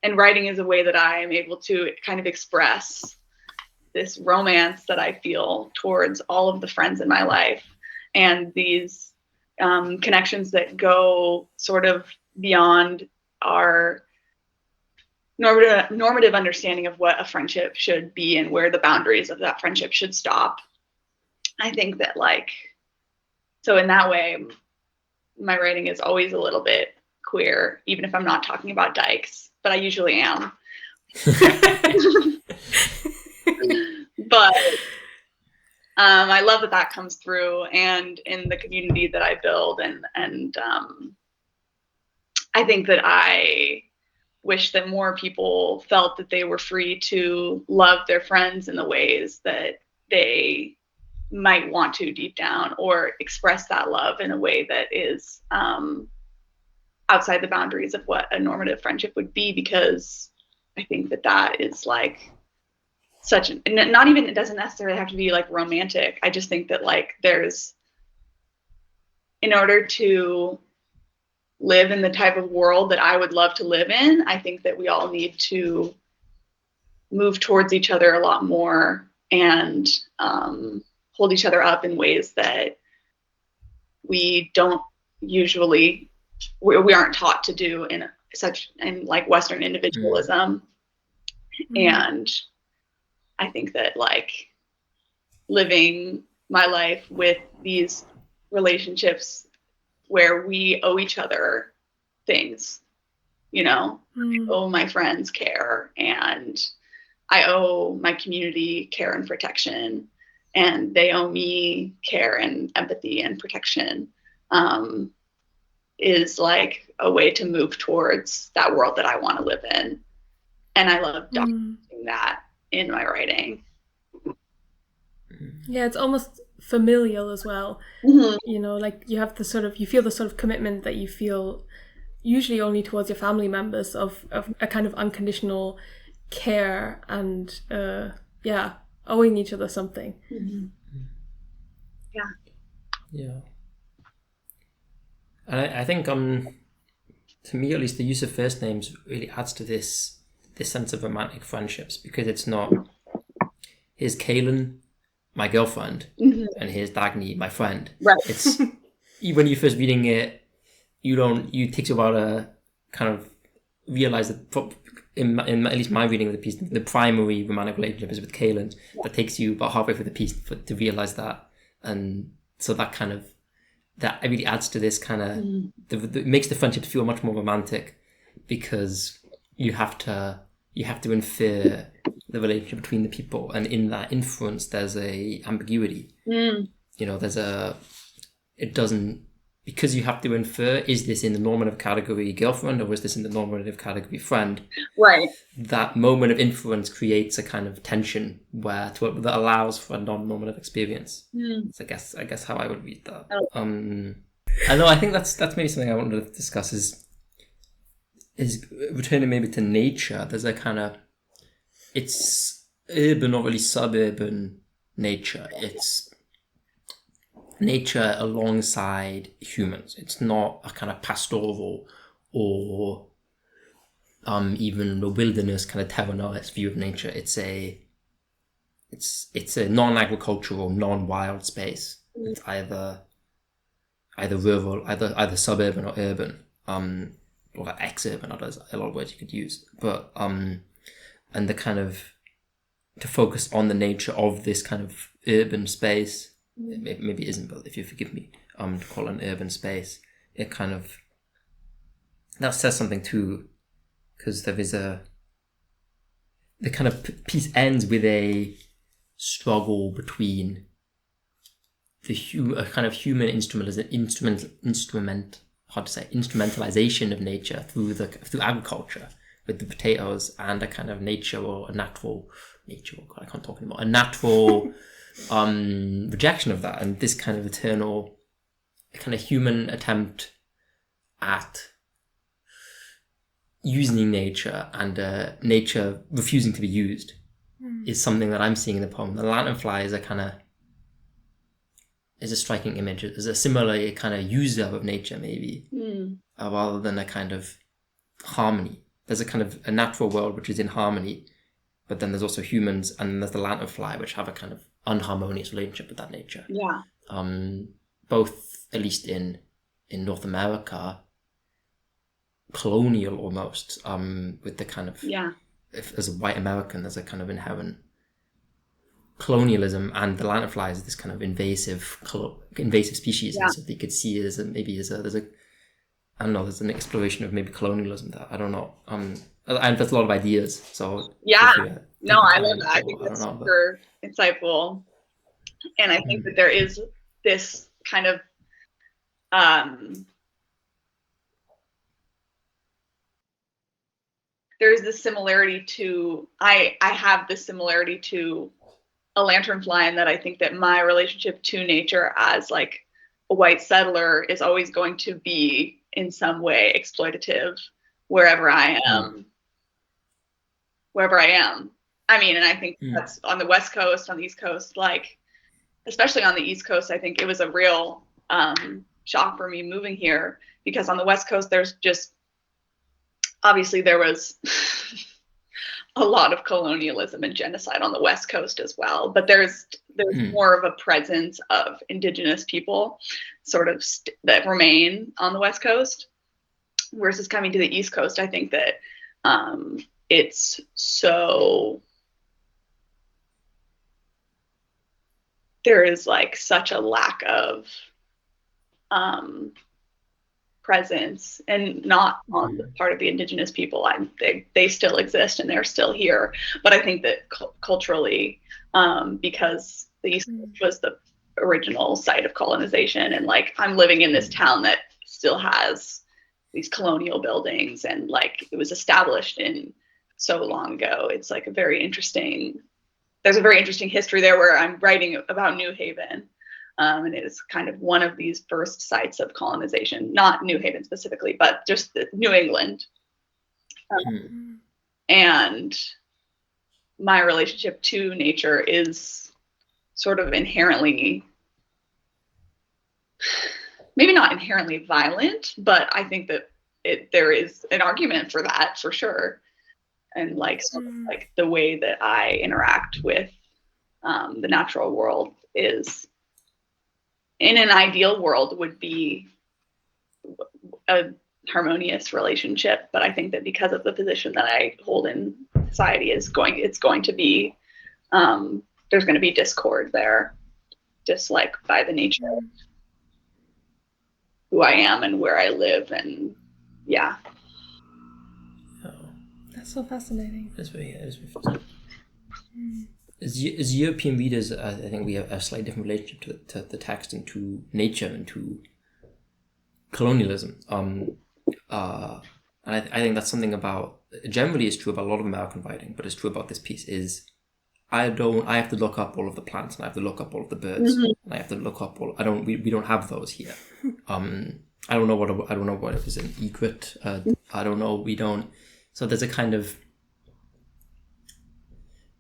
Speaker 3: and writing is a way that I am able to kind of express this romance that I feel towards all of the friends in my life, and these connections that go sort of beyond our normative understanding of what a friendship should be and where the boundaries of that friendship should stop. I think that so in that way, my writing is always a little bit queer, even if I'm not talking about dykes, but I usually am. But I love that comes through, and in the community that I build, and I think that I wish that more people felt that they were free to love their friends in the ways that they might want to deep down, or express that love in a way that is outside the boundaries of what a normative friendship would be, because I think that is such an, not even, it doesn't necessarily have to be romantic. I just think that there's, in order to live in the type of world that I would love to live in, I think that we all need to move towards each other a lot more, and hold each other up in ways that we don't usually, we aren't taught to do in Western individualism. And I think that living my life with these relationships where we owe each other things, you know. I owe my friends care, and I owe my community care and protection, and they owe me care and empathy and protection. Is like a way to move towards that world that I want to live in. And I love documenting that in my writing.
Speaker 1: Yeah, it's almost familial as well. You know, like you have the sort of, you feel the sort of commitment that you feel usually only towards your family members of a kind of unconditional care and owing each other something.
Speaker 2: Yeah. And I think to me at least, the use of first names really adds to this sense of romantic friendships, because it's not, here's Kaylin, my girlfriend, and here's Dagny, my friend.
Speaker 3: Right.
Speaker 2: It's when you're first reading it, it takes you a while to kind of realize that in at least my reading of the piece, the primary romantic relationship is with Kaylin. That takes you about halfway through the piece to realize that, and so that really adds to this kind of it makes the friendship feel much more romantic, because you have to infer the relationship between the people, and in that inference there's a ambiguity. You know, because you have to infer, is this in the normative category girlfriend, or is this in the normative category friend?
Speaker 3: Right.
Speaker 2: That moment of inference creates a kind of tension that allows for a non-normative experience. So I guess how I would read that. I know, I think that's maybe something I wanted to discuss is returning maybe to nature. There's a kind of, it's urban or really suburban nature. It's nature alongside humans. It's not a kind of pastoral or even a wilderness kind of terra nullius view of nature. It's a non-agricultural, non-wild space. It's either rural, either suburban or urban, or ex-urban. There's a lot of words you could use, but and the kind of, to focus on the nature of this kind of urban space. Maybe it isn't, but if you forgive me, to call it an urban space, it kind of, that says something too, because there is the kind of piece ends with a struggle between a kind of human instrumentalization of nature through agriculture with the potatoes, and a kind of a natural rejection of that, and this kind of eternal kind of human attempt at using nature, and nature refusing to be used is something that I'm seeing in the poem. The Lanternfly is a striking image. There's a similar kind of user of nature, maybe, rather than a kind of harmony. There's a kind of a natural world which is in harmony, but then there's also humans, and then there's the Lanternfly, which have a kind of unharmonious relationship with that nature.
Speaker 3: Yeah.
Speaker 2: Both, at least in North America, colonial almost, with the kind of, if as a white American, there's a kind of inherent colonialism, and the Lanternfly is this kind of invasive species, and so they could see it as there's an exploration of maybe colonialism there. I don't know. And there's a lot of ideas. So
Speaker 3: I love that. I think that's super insightful, and I think that there is this kind of there's this similarity to I have this similarity to a Lanternfly, in that I think that my relationship to nature as like a white settler is always going to be in some way exploitative wherever I am. I mean, and I think that's on the West Coast, on the East Coast, like especially on the East Coast, I think it was a real shock for me moving here, because on the West Coast there's just, obviously there was a lot of colonialism and genocide on the West Coast as well, but there's more of a presence of indigenous people sort of that remain on the West Coast, versus coming to the East Coast. I think that it's so there is like such a lack of presence, and not on the part of the indigenous people. They still exist and they're still here, but I think that culturally, because the East Coast was the original site of colonization, and like I'm living in this town that still has these colonial buildings, and like it was established in so long ago. It's like there's a very interesting history there where I'm writing about New Haven. And it is kind of one of these first sites of colonization, not New Haven specifically, but just New England. And my relationship to nature is sort of inherently, maybe not inherently violent, but I think that there is an argument for that for sure. And like, sort of like the way that I interact with the natural world is, in an ideal world, would be a harmonious relationship. But I think that because of the position that I hold in society, it's going to be, there's going to be discord there, just like by the nature of who I am and where I live. And yeah.
Speaker 2: Oh,
Speaker 1: that's so fascinating.
Speaker 2: That's very fascinating. As European readers, I think we have a slightly different relationship to the text and to nature and to colonialism. And I think that's something about, generally it's true about a lot of American writing, but it's true about this piece is I have to look up all of the plants, and I have to look up all of the birds, and I have to look up we don't have those here. I don't know what it was in egret. I don't know. We don't. So there's a kind of,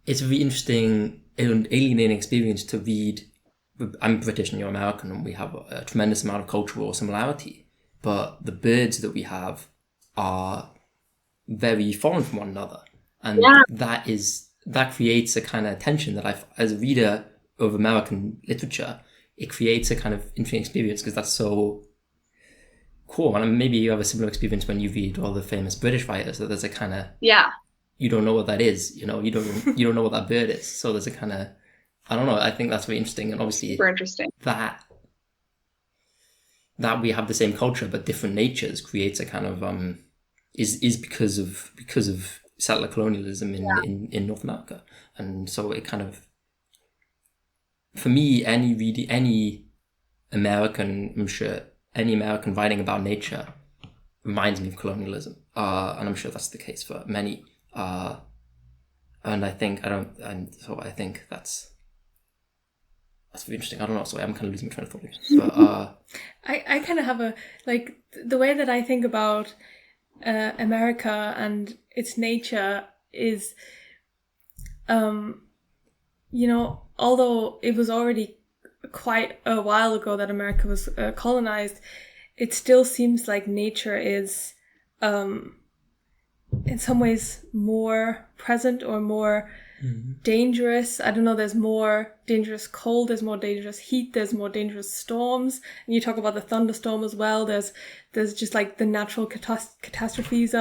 Speaker 2: it's a very interesting and alienating experience to read. I'm British and you're American, and we have a tremendous amount of cultural similarity, but the birds that we have are very foreign from one another, and that creates a kind of tension that as a reader of American literature, it creates a kind of interesting experience because that's so cool. And maybe you have a similar experience when you read all the famous British writers, that there's a kind of you don't know what that is, you don't know what that bird is. So there's a kind of, I don't know, I think that's very interesting. And obviously
Speaker 3: super interesting
Speaker 2: that we have the same culture but different natures creates a kind of is because of settler colonialism in North America. And so it kind of, for me, any American writing about nature reminds me of colonialism, and I'm sure that's the case for many. And I think that's very interesting. I don't know. Sorry, I'm kind of losing my train of thought. But
Speaker 1: I kind of have the way that I think about America and its nature is, although it was already quite a while ago that America was colonized, it still seems like nature is in some ways more present or more dangerous. I don't know, there's more dangerous cold, there's more dangerous heat, there's more dangerous storms. And you talk about the thunderstorm as well. There's just like the natural catastrophes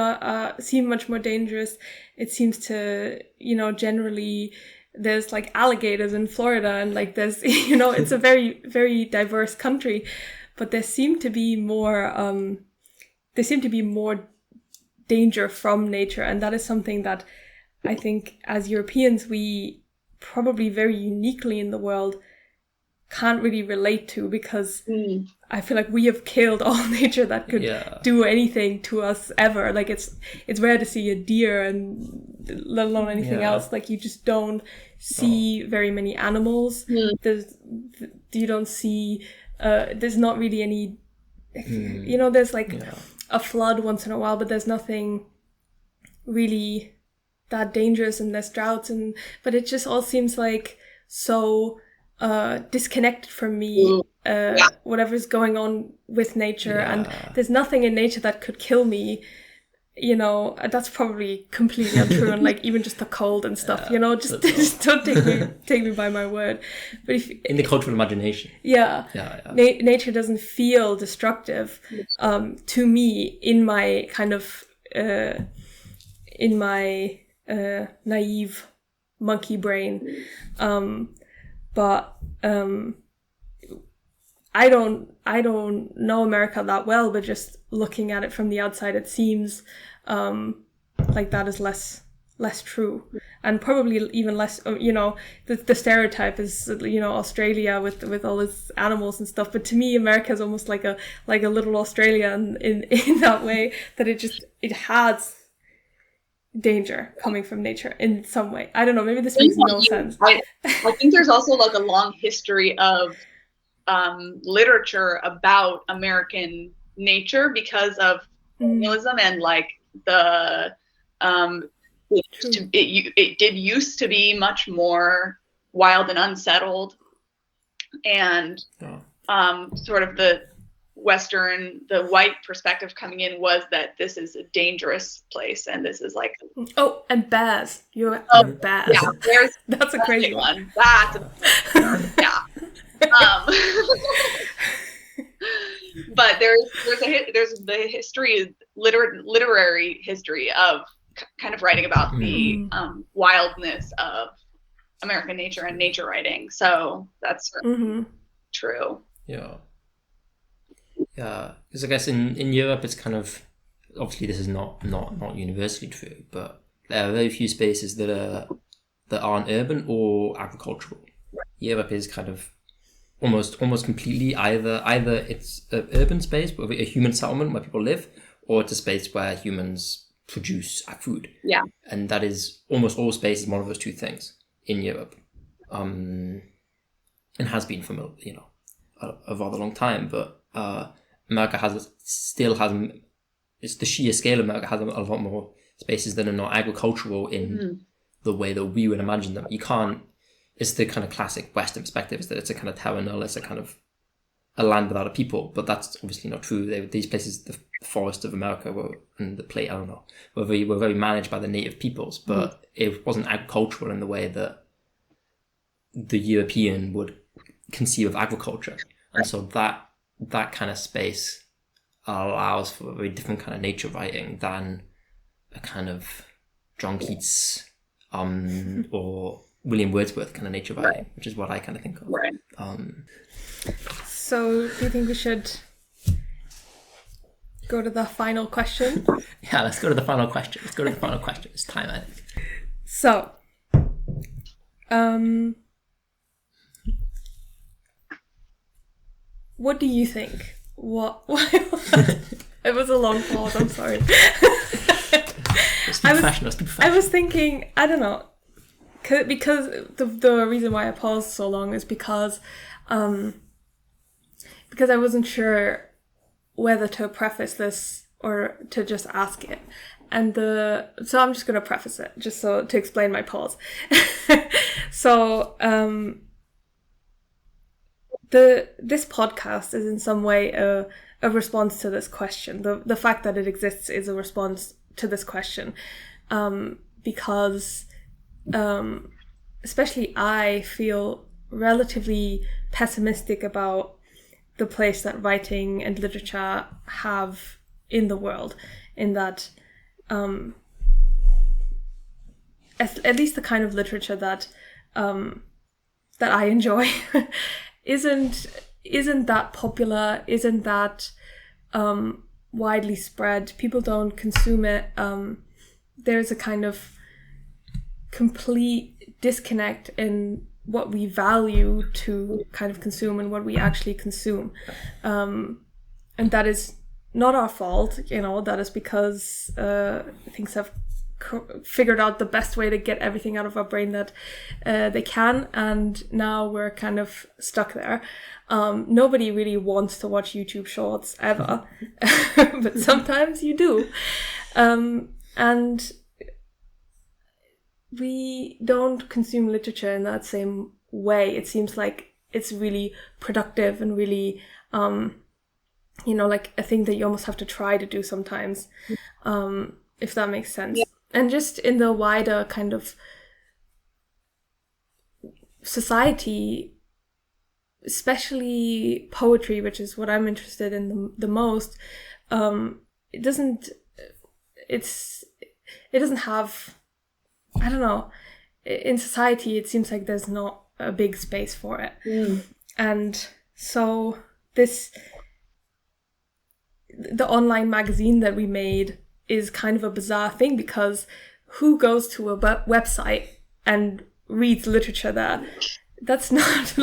Speaker 1: seem much more dangerous. It seems to, generally there's like alligators in Florida, and like there's, it's a very, very diverse country, but there seem to be more danger from nature. And that is something that I think as Europeans, we probably very uniquely in the world can't really relate to, because I feel like we have killed all nature that could do anything to us ever. Like it's rare to see a deer, and let alone anything else. Like you just don't see very many animals. You don't see, there's not really any, there's like a flood once in a while, but there's nothing really that dangerous, and there's droughts, but it just all seems like so disconnected from me, whatever's going on with nature, and there's nothing in nature that could kill me. That's probably completely untrue, and like even just the cold and stuff, just don't take me by my word. But if
Speaker 2: in the cultural imagination,
Speaker 1: nature doesn't feel destructive to me in my kind of naive monkey brain. but I don't know America that well, but just looking at it from the outside, it seems like that is less true, and probably even less. The stereotype is Australia with all its animals and stuff. But to me, America is almost like a little Australia in that way, that it has danger coming from nature in some way. I don't know. Maybe this makes no sense.
Speaker 3: I think there's also like a long history of literature about American nature because of colonialism and like the it did used to be much more wild and unsettled, and sort of the white perspective coming in was that this is a dangerous place, and this is like
Speaker 1: and bears. You're bears.
Speaker 3: Yeah,
Speaker 1: that's a crazy one.
Speaker 3: That's yeah. But there's the history, literary history of kind of writing about the wildness of American nature and nature writing. So that's true.
Speaker 2: Yeah. Yeah, because I guess in Europe it's kind of, obviously this is not universally true, but there are very few spaces that aren't urban or agricultural. Right. Europe is kind of almost completely either it's an urban space with a human settlement where people live, or it's a space where humans produce food.
Speaker 3: Yeah.
Speaker 2: And that is almost all space is one of those two things in Europe, and has been for a rather long time. But America still has it's the sheer scale of America has a lot more spaces that are not agricultural in the way that we would imagine them. You can't. It's the kind of classic Western perspective, is that it's a kind of terra null, it's a kind of a land without a people, but that's obviously not true. These places, the forests of America were very managed by the native peoples, but it wasn't agricultural in the way that the European would conceive of agriculture. And so that kind of space allows for a very different kind of nature writing than a kind of John Keats or William Wordsworth kind of nature writing, which is what I kind of think of.
Speaker 3: Right.
Speaker 1: So do you think we should go to the final question?
Speaker 2: Yeah, let's go to the final question. It's time, I think.
Speaker 1: So, what do you think? What? It was a long pause, I'm sorry. I was thinking, I don't know, because the reason why I paused so long is because I wasn't sure whether to preface this or to just ask it. And so I'm just going to preface it just to explain my pause. So this podcast is in some way a response to this question. The fact that it exists is a response to this question, because especially I feel relatively pessimistic about the place that writing and literature have in the world, in that at least the kind of literature that I enjoy isn't that popular, isn't that widely spread. People don't consume it. There's a kind of complete disconnect in what we value to kind of consume and what we actually consume. And that is not our fault, that is because things have figured out the best way to get everything out of our brain that they can, and now we're kind of stuck there. Nobody really wants to watch YouTube shorts ever, but sometimes you do. And we don't consume literature in that same way. It seems like it's really productive and really, like a thing that you almost have to try to do sometimes, if that makes sense. Yeah. And just in the wider kind of society, especially poetry, which is what I'm interested in the most, it doesn't have, I don't know, in society it seems like there's not a big space for it.
Speaker 3: Mm.
Speaker 1: And so the online magazine that we made is kind of a bizarre thing, because who goes to a website and reads literature there? That's not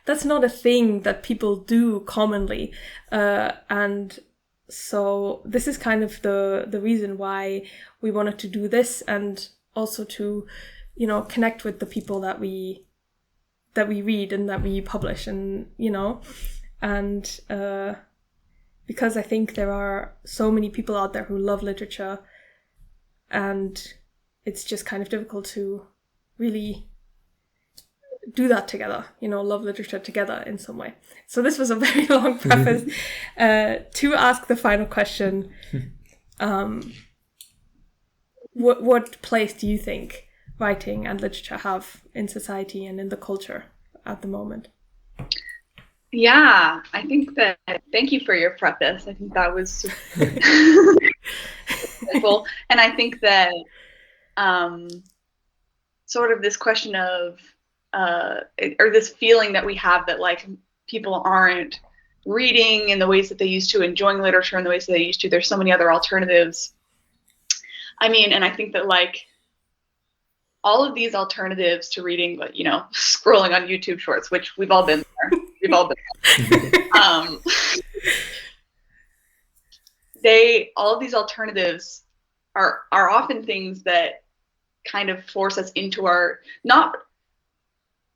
Speaker 1: that's not a thing that people do commonly. And so this is kind of the reason why we wanted to do this, and also to, connect with the people that we read and that we publish, and, and because I think there are so many people out there who love literature, and it's just kind of difficult to really do that together, love literature together in some way. So this was a very long preface to ask the final question. What place do you think writing and literature have in society and in the culture at the moment?
Speaker 3: Yeah, I think that, thank you for your preface. I think that was cool. And I think that sort of this question of, or this feeling that we have that like people aren't reading in the ways that they used to, enjoying literature in the ways that they used to. There's so many other alternatives. I mean, and I think that like all of these alternatives to reading, but scrolling on YouTube Shorts, which we've all been there. We've all been there. All of these alternatives are often things that kind of force us into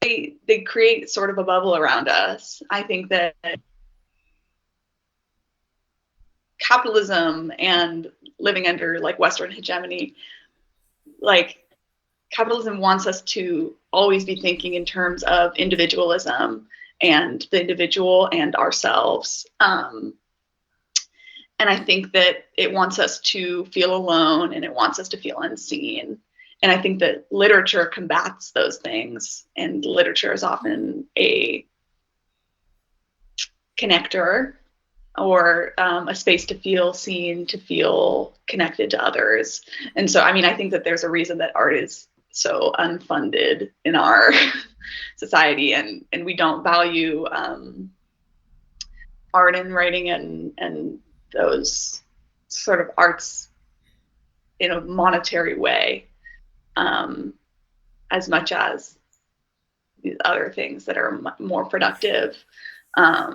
Speaker 3: they create sort of a bubble around us. I think that capitalism and living under like Western hegemony, like capitalism wants us to always be thinking in terms of individualism and the individual and ourselves. And I think that it wants us to feel alone, and it wants us to feel unseen. And I think that literature combats those things, and literature is often a connector, or a space to feel seen, to feel connected to others. And so, I mean, I think that there's a reason that art is so unfunded in our society, and we don't value art and writing and those sort of arts in a monetary way as much as these other things that are more productive. I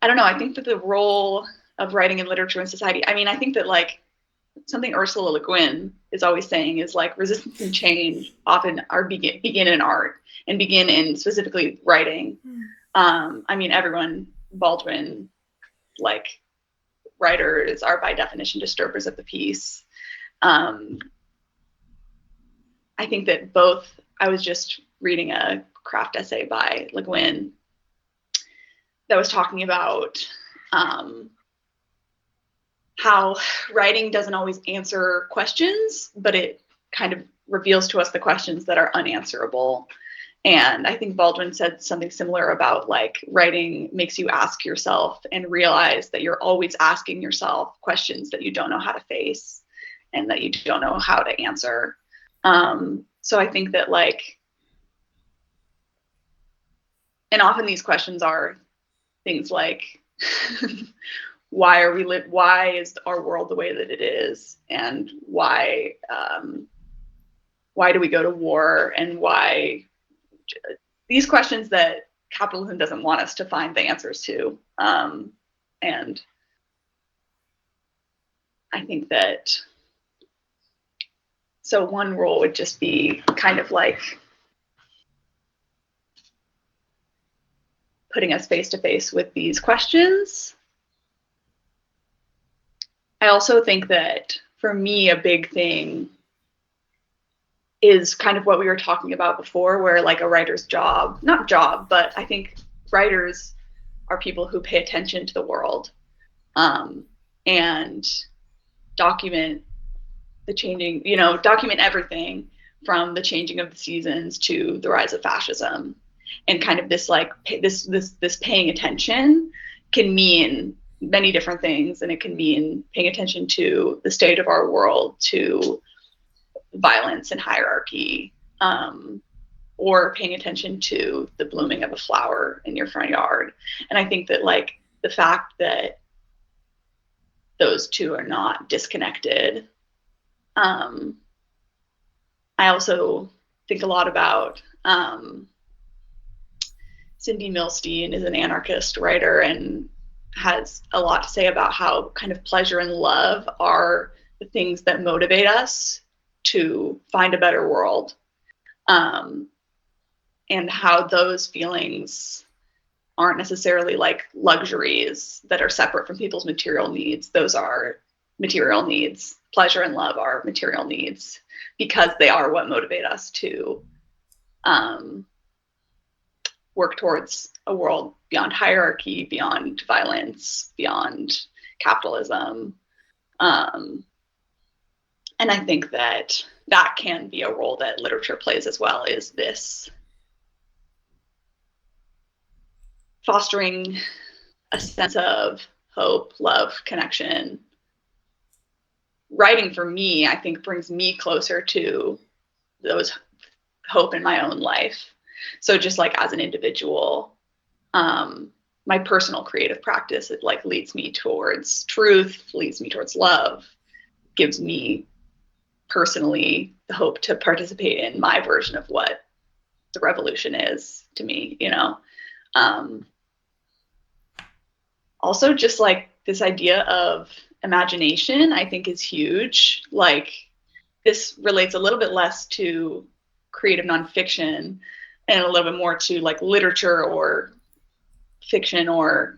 Speaker 3: don't know. I think that the role of writing and literature in society, I mean, I think that like something Ursula Le Guin is always saying is like resistance and change often are begin in art, and begin in specifically writing. I mean, everyone, Baldwin, like writers are by definition disturbers of the peace. I think that I was just reading a craft essay by Le Guin that was talking about how writing doesn't always answer questions, but it kind of reveals to us the questions that are unanswerable. And I think Baldwin said something similar about like writing makes you ask yourself and realize that you're always asking yourself questions that you don't know how to face and that you don't know how to answer. So I think that like, and often these questions are things like, why is our world the way that it is? And why do we go to war? And why, these questions that capitalism doesn't want us to find the answers to. And I think that, so one role would just be kind of like putting us face to face with these questions. I also think that for me, a big thing is kind of what we were talking about before, where like a writer's but I think writers are people who pay attention to the world and document the changing, document everything from the changing of the seasons to the rise of fascism. And kind of this like this paying attention can mean many different things, and it can mean paying attention to the state of our world, to violence and hierarchy, or paying attention to the blooming of a flower in your front yard. And I think that like the fact that those two are not disconnected. I also think a lot about Cindy Milstein is an anarchist writer and has a lot to say about how kind of pleasure and love are the things that motivate us to find a better world. And how those feelings aren't necessarily like luxuries that are separate from people's material needs. Those are material needs. Pleasure and love are material needs because they are what motivate us to work towards a world beyond hierarchy, beyond violence, beyond capitalism. And I think that that can be a role that literature plays as well, is this fostering a sense of hope, love, connection. Writing for me, I think, brings me closer to those hope in my own life. So just like as an individual, my personal creative practice, it like leads me towards truth, leads me towards love, gives me personally the hope to participate in my version of what the revolution is to me, you know. Also just like this idea of imagination, I think is huge. Like this relates a little bit less to creative nonfiction and a little bit more to like literature or fiction or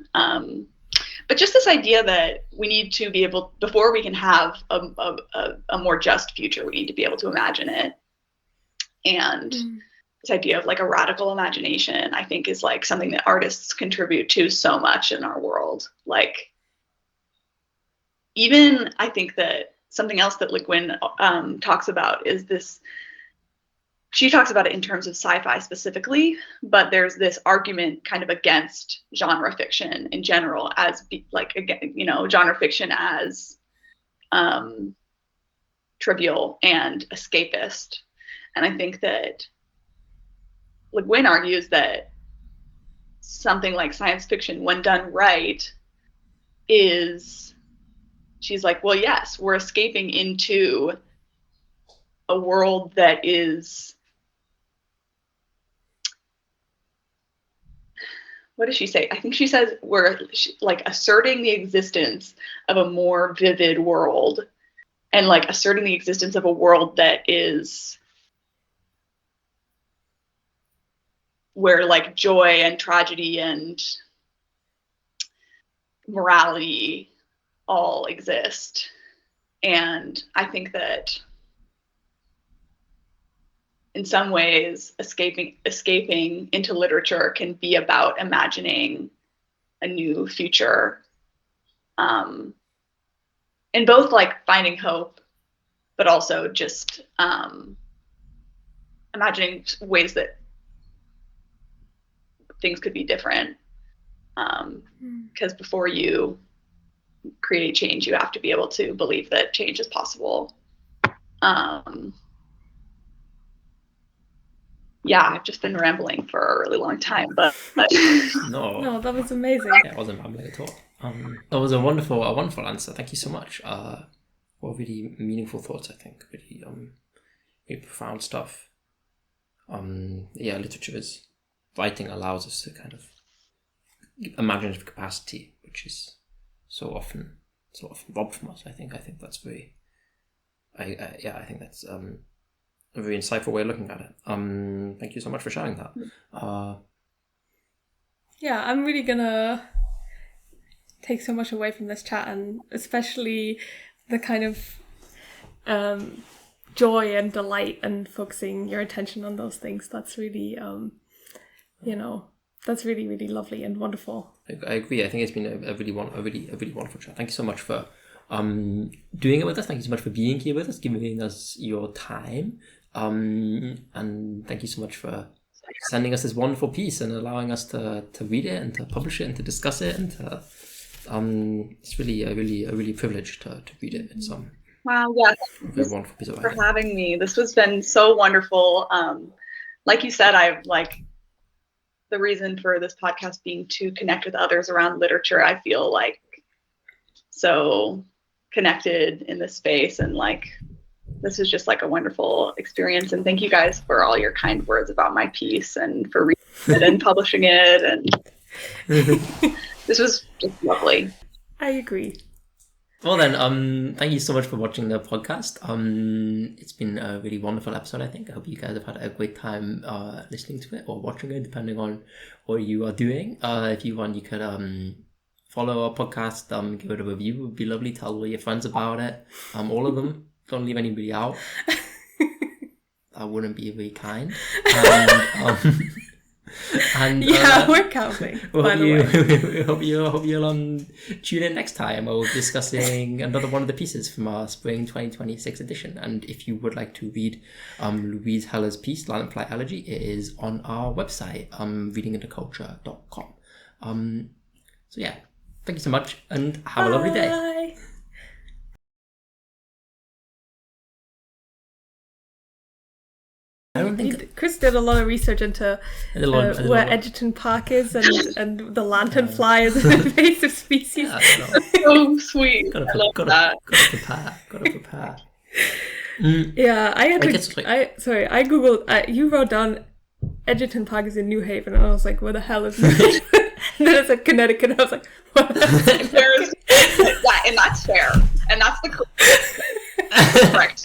Speaker 3: but just this idea that we need to be able, before we can have a more just future, we need to be able to imagine it. And this idea of like a radical imagination, I think, is like something that artists contribute to so much in our world. Like even I think that something else that Le Guin talks about is this. She talks about it in terms of sci-fi specifically, but there's this argument kind of against genre fiction in general as genre fiction as trivial and escapist. And I think that Le Guin argues that something like science fiction, when done right, she's like, well, yes, we're escaping into a world that is, what does she say? I think she says we're like asserting the existence of a more vivid world and like asserting the existence of a world that is where like joy and tragedy and morality all exist. And I think that in some ways, escaping into literature can be about imagining a new future, and both like finding hope, but also just imagining ways that things could be different. Because before you create change, you have to be able to believe that change is possible. Yeah, I've just been rambling for a really long time, but
Speaker 1: No, that was amazing.
Speaker 2: Yeah, it wasn't rambling at all. That was a wonderful answer. Thank you so much. For really meaningful thoughts, I think. Really, really profound stuff. Yeah, literature is, writing allows us to kind of imaginative capacity, which is so often robbed from us. I think that's very. I think that's a very insightful way of looking at it. Thank you so much for sharing that.
Speaker 1: Yeah, I'm really gonna take so much away from this chat, and especially the kind of joy and delight and focusing your attention on those things. That's really, that's really, really lovely and wonderful.
Speaker 2: I agree. I think it's been a really wonderful chat. Thank you so much for doing it with us. Thank you so much for being here with us, giving us your time. And thank you so much for sending us this wonderful piece and allowing us to read it and to publish it and to discuss it, and to, it's really a privilege to read it. It's
Speaker 3: Wow, yeah,
Speaker 2: Very wonderful piece of
Speaker 3: for
Speaker 2: writing.
Speaker 3: having me. This has been so wonderful. Like you said, I've like the reason for this podcast being to connect with others around literature. I feel like so connected in this space, and like this is just like a wonderful experience. And thank you guys for all your kind words about my piece and for reading it and publishing it. And this was just lovely.
Speaker 1: I agree.
Speaker 2: Well then, thank you so much for watching the podcast. It's been a really wonderful episode, I think. I hope you guys have had a great time listening to it or watching it, depending on what you are doing. If you want, you could follow our podcast, give it a review. It would be lovely. Tell all your friends about it. All of them. Don't leave anybody out. That wouldn't be very kind. And
Speaker 1: yeah, we're counting. By the way,
Speaker 2: hope you'll tune in next time. We'll be discussing another one of the pieces from our spring 2026 edition. And if you would like to read Louise Heller's piece, Lanternfly Elegy, it is on our website, readingintoculture.com. So yeah, thank you so much, and have a lovely day.
Speaker 1: Bye.
Speaker 2: I don't think
Speaker 1: Chris did a lot of research into where Edgerton Park is and the lanternfly is an invasive species.
Speaker 2: Yeah, I don't know.
Speaker 3: So sweet. I love that.
Speaker 2: Gotta prepare.
Speaker 1: Yeah, I googled. You wrote down Edgerton Park is in New Haven, and I was like, "Where the hell is New Haven?" And then it said Connecticut, and I was like, "What?"
Speaker 3: Yeah, and that's fair, and that's the correct